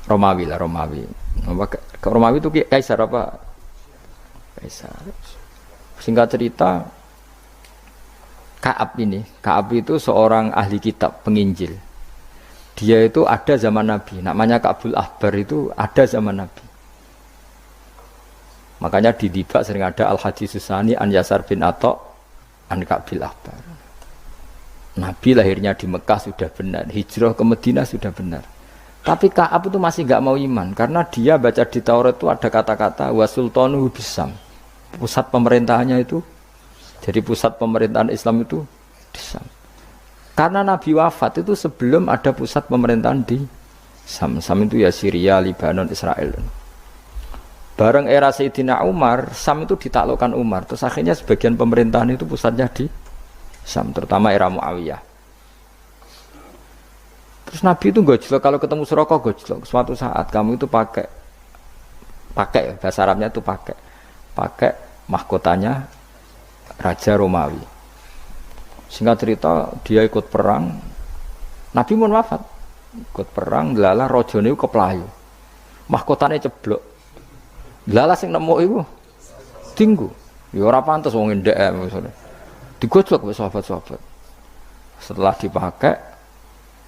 Romawi lah, Romawi. Romawi itu Kaisar apa? Kaisar. Singkat cerita Ka'ab itu seorang ahli kitab, penginjil. Dia itu ada zaman Nabi, namanya Ka'bul Ahbar itu ada zaman Nabi. Makanya di Dibak sering ada Al-Hadis Susani An Yasar bin Atok An Ka'bil Ahbar. Nabi lahirnya di Mekah sudah benar, hijrah ke Madinah sudah benar. Tapi Ka'ab itu masih gak mau iman karena dia baca di Taurat itu ada kata-kata wa sultanuhu bisam. Pusat pemerintahannya itu, jadi pusat pemerintahan Islam itu di Sam. Karena Nabi wafat itu sebelum ada pusat pemerintahan di Sam. Sam itu ya Syria, Lebanon, Israel. Bareng era Sayyidina Umar, Sam itu ditaklukkan Umar. Terus akhirnya sebagian pemerintahan itu pusatnya di Sam, terutama era Muawiyah. Terus Nabi itu gojlok, kalau ketemu Suraka gojlok. Suatu saat kamu itu pakai bahasa Arabnya itu pakai mahkotanya Raja Romawi. Singkat cerita dia ikut perang. Nabi pun wafat. Ikut perang, lala rajane keplayu. Mahkotane ceblok. Lala sing nemu iku tinggu. Ya ora pantes wong ndek maksudnya. Digojlok wis sahabat-sahabat. Setelah dipakai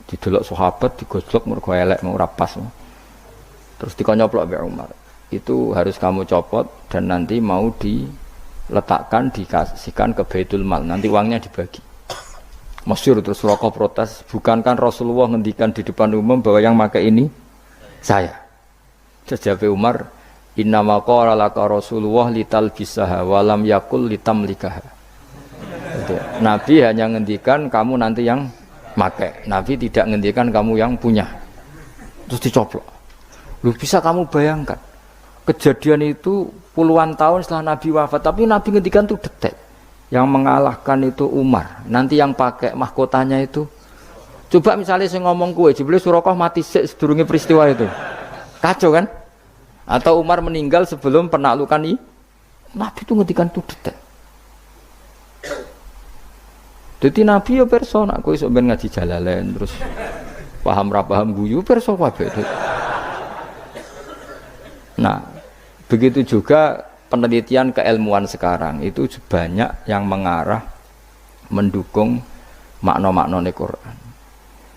didelok sahabat digojlok mergo elek ora pas. Terus dikonyoplok mbek Umar. Itu harus kamu copot dan nanti mau diletakkan dikasihkan ke Baitul Mal. Nanti uangnya dibagi. Masyhur terus Suraka protes, bukankah Rasulullah ngendikan di depan umum bahwa yang pakai ini saya. Jawab Umar, innama qala laka Rasulullah litalbisaha wa lam yakul litamlikaha. Nabi hanya ngendikan kamu nanti yang pakai. Nabi tidak ngendikan kamu yang punya. Terus dicoplok. Lu bisa kamu bayangkan kejadian itu puluhan tahun setelah Nabi wafat, tapi Nabi ngendikan itu detik. Yang mengalahkan itu Umar. Nanti yang pakai mahkotanya itu. Coba misalnya saya ngomong kue, jebule Suraka mati sedurunge peristiwa itu. Kacau kan? Atau Umar meninggal sebelum penaklukan ini. Nabi itu ngendikan itu detik. Jadi Nabi ya perso, nak kowe sok ben ngaji Jalalain terus paham ra paham guyu perso kabeh. Nah, begitu juga penelitian keilmuan sekarang itu banyak yang mengarah mendukung makna-makna Quran.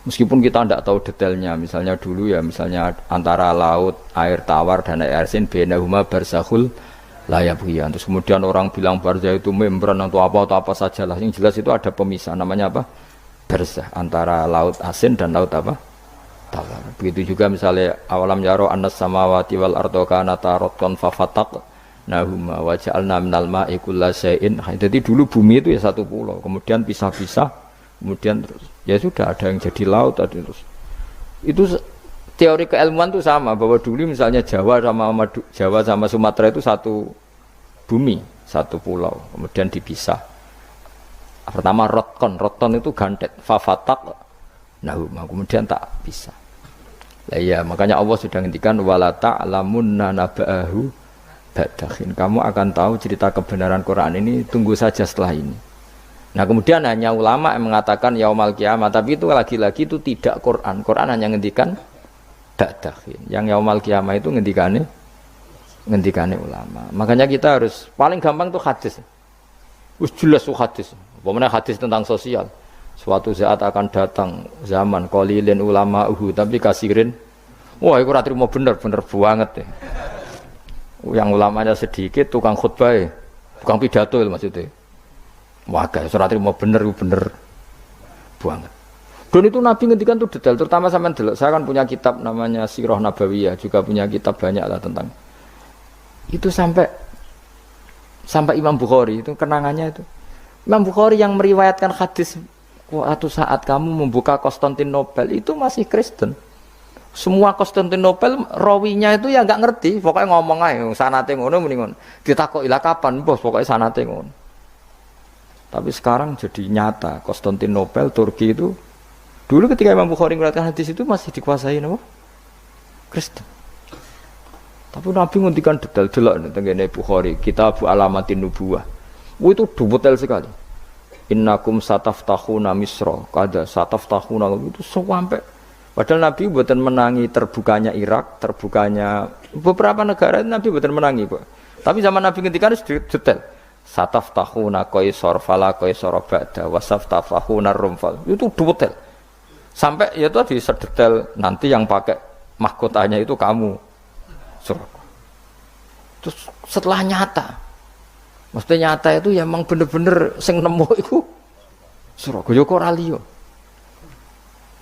Meskipun kita tidak tahu detailnya, misalnya dulu ya, misalnya antara laut, air tawar dan air asin, bainahuma barzakhul la yabghiyan. Terus kemudian orang bilang barzah itu membran atau apa saja lah. Yang jelas itu ada pemisah, namanya apa? Barzah, antara laut asin dan laut apa? Tawar. Begitu juga misalnya awalam yaro annas samawati wal ardo kanata ratqan fafataq nahuma wa ja'alna minal ma'i kullasyai'in. Jadi dulu bumi itu ya satu pulau, kemudian pisah-pisah, kemudian terus ya sudah ada yang jadi laut tadi terus. Itu teori keilmuan itu sama, bahwa dulu misalnya Jawa sama Sumatera itu satu bumi, satu pulau, kemudian dipisah. Pertama roton itu gantet, fafatak, nahuma, kemudian tak bisa. Lah iya, makanya Allah sudah ngendikan wala ta'lamunna naba'ahu ba'dakhin. Kamu akan tahu cerita kebenaran Quran ini tunggu saja setelah ini. Nah kemudian hanya ulama yang mengatakan yaumal kiamah, tapi itu lagi-lagi itu tidak Quran. Quran hanya ngendikan ba'dakhin. Yang yaumal kiamah itu ngendikane ulama. Makanya kita harus paling gampang tuh hadis. Wis jelas tuh hadis. Pokoknya hadis tentang sosial. Suatu saat akan datang zaman qalilin ulama'uhu tapi kasirin. Wah, iku ora trimo bener banget ya. Yang ulamanya sedikit, tukang khutbah, tukang pidato maksudnya. Wah, guys, ora trimo bener banget. Dan itu Nabi ngendikan tuh detail, terutama sampean delok. Saya kan punya kitab namanya Sirah Nabawiyah, juga punya kitab banyak lah tentang itu sampai Imam Bukhari itu kenangannya itu. Imam Bukhari yang meriwayatkan hadis suatu saat kamu membuka Konstantinopel itu masih Kristen. Semua Konstantinopel rawinya itu ya nggak ngerti, pokoknya ngomong aja sanate ngono muni ngono. Ditakoki lah kapan, Bos, pokoknya sanate ngono. Tapi sekarang jadi nyata Konstantinopel Turki itu dulu ketika Imam Bukhari meriwayatkan hadis itu masih dikuasai apa? Kristen. Tapi Nabi ngendikan detail delok tentang Bukhari, Kitab Alamatin Nubuwah. Itu detail sekali. Innakum sataftahuna Misra, kada sataftahuna itu sampai padahal Nabi buatan menangi terbukanya Irak, terbukanya beberapa negara Nabi buatan menangi, Pak. Tapi zaman Nabi ngendikan detail. Sataftahuna qaisar fala qaisar ba'da wasaftahuna rumfal. Itu detail. Sampai ya tadi sedetail nanti yang pakai mahkotanya itu kamu. Suruh. Terus setelah nyata maksudnya nyata itu ya memang bener-bener sing nemu itu Surabaya kok ora liya.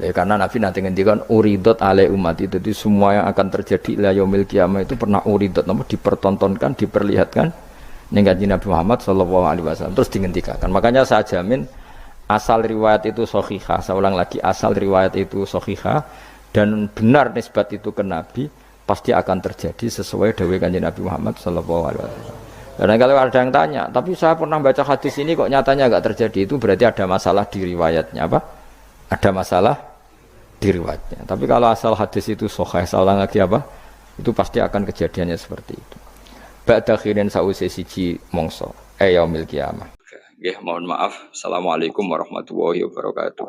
Ya karena Nabi nanti ngendikan uridot ale umat itu, jadi semua yang akan terjadi ila yaumil qiyamah itu pernah uridot, namun dipertontonkan, diperlihatkan ning kanjeng Nabi Muhammad sallallahu alaihi wasallam terus dihentikan. Makanya saya jamin asal riwayat itu sahihah, saya ulang lagi asal riwayat itu sahihah dan benar nisbat itu ke Nabi pasti akan terjadi sesuai dawuh kanjeng Nabi Muhammad sallallahu alaihi wasallam. Dan kalau ada yang tanya, tapi saya pernah baca hadis ini kok nyatanya enggak terjadi, itu berarti ada masalah di riwayatnya apa? Ada masalah di riwayatnya. Tapi kalau asal hadis itu sahih, salah lagi apa? Itu pasti akan kejadiannya seperti itu. Ba'da khirin sa'use siji mongso yaumil qiyamah. Nggih, mohon maaf. Assalamualaikum warahmatullahi wabarakatuh.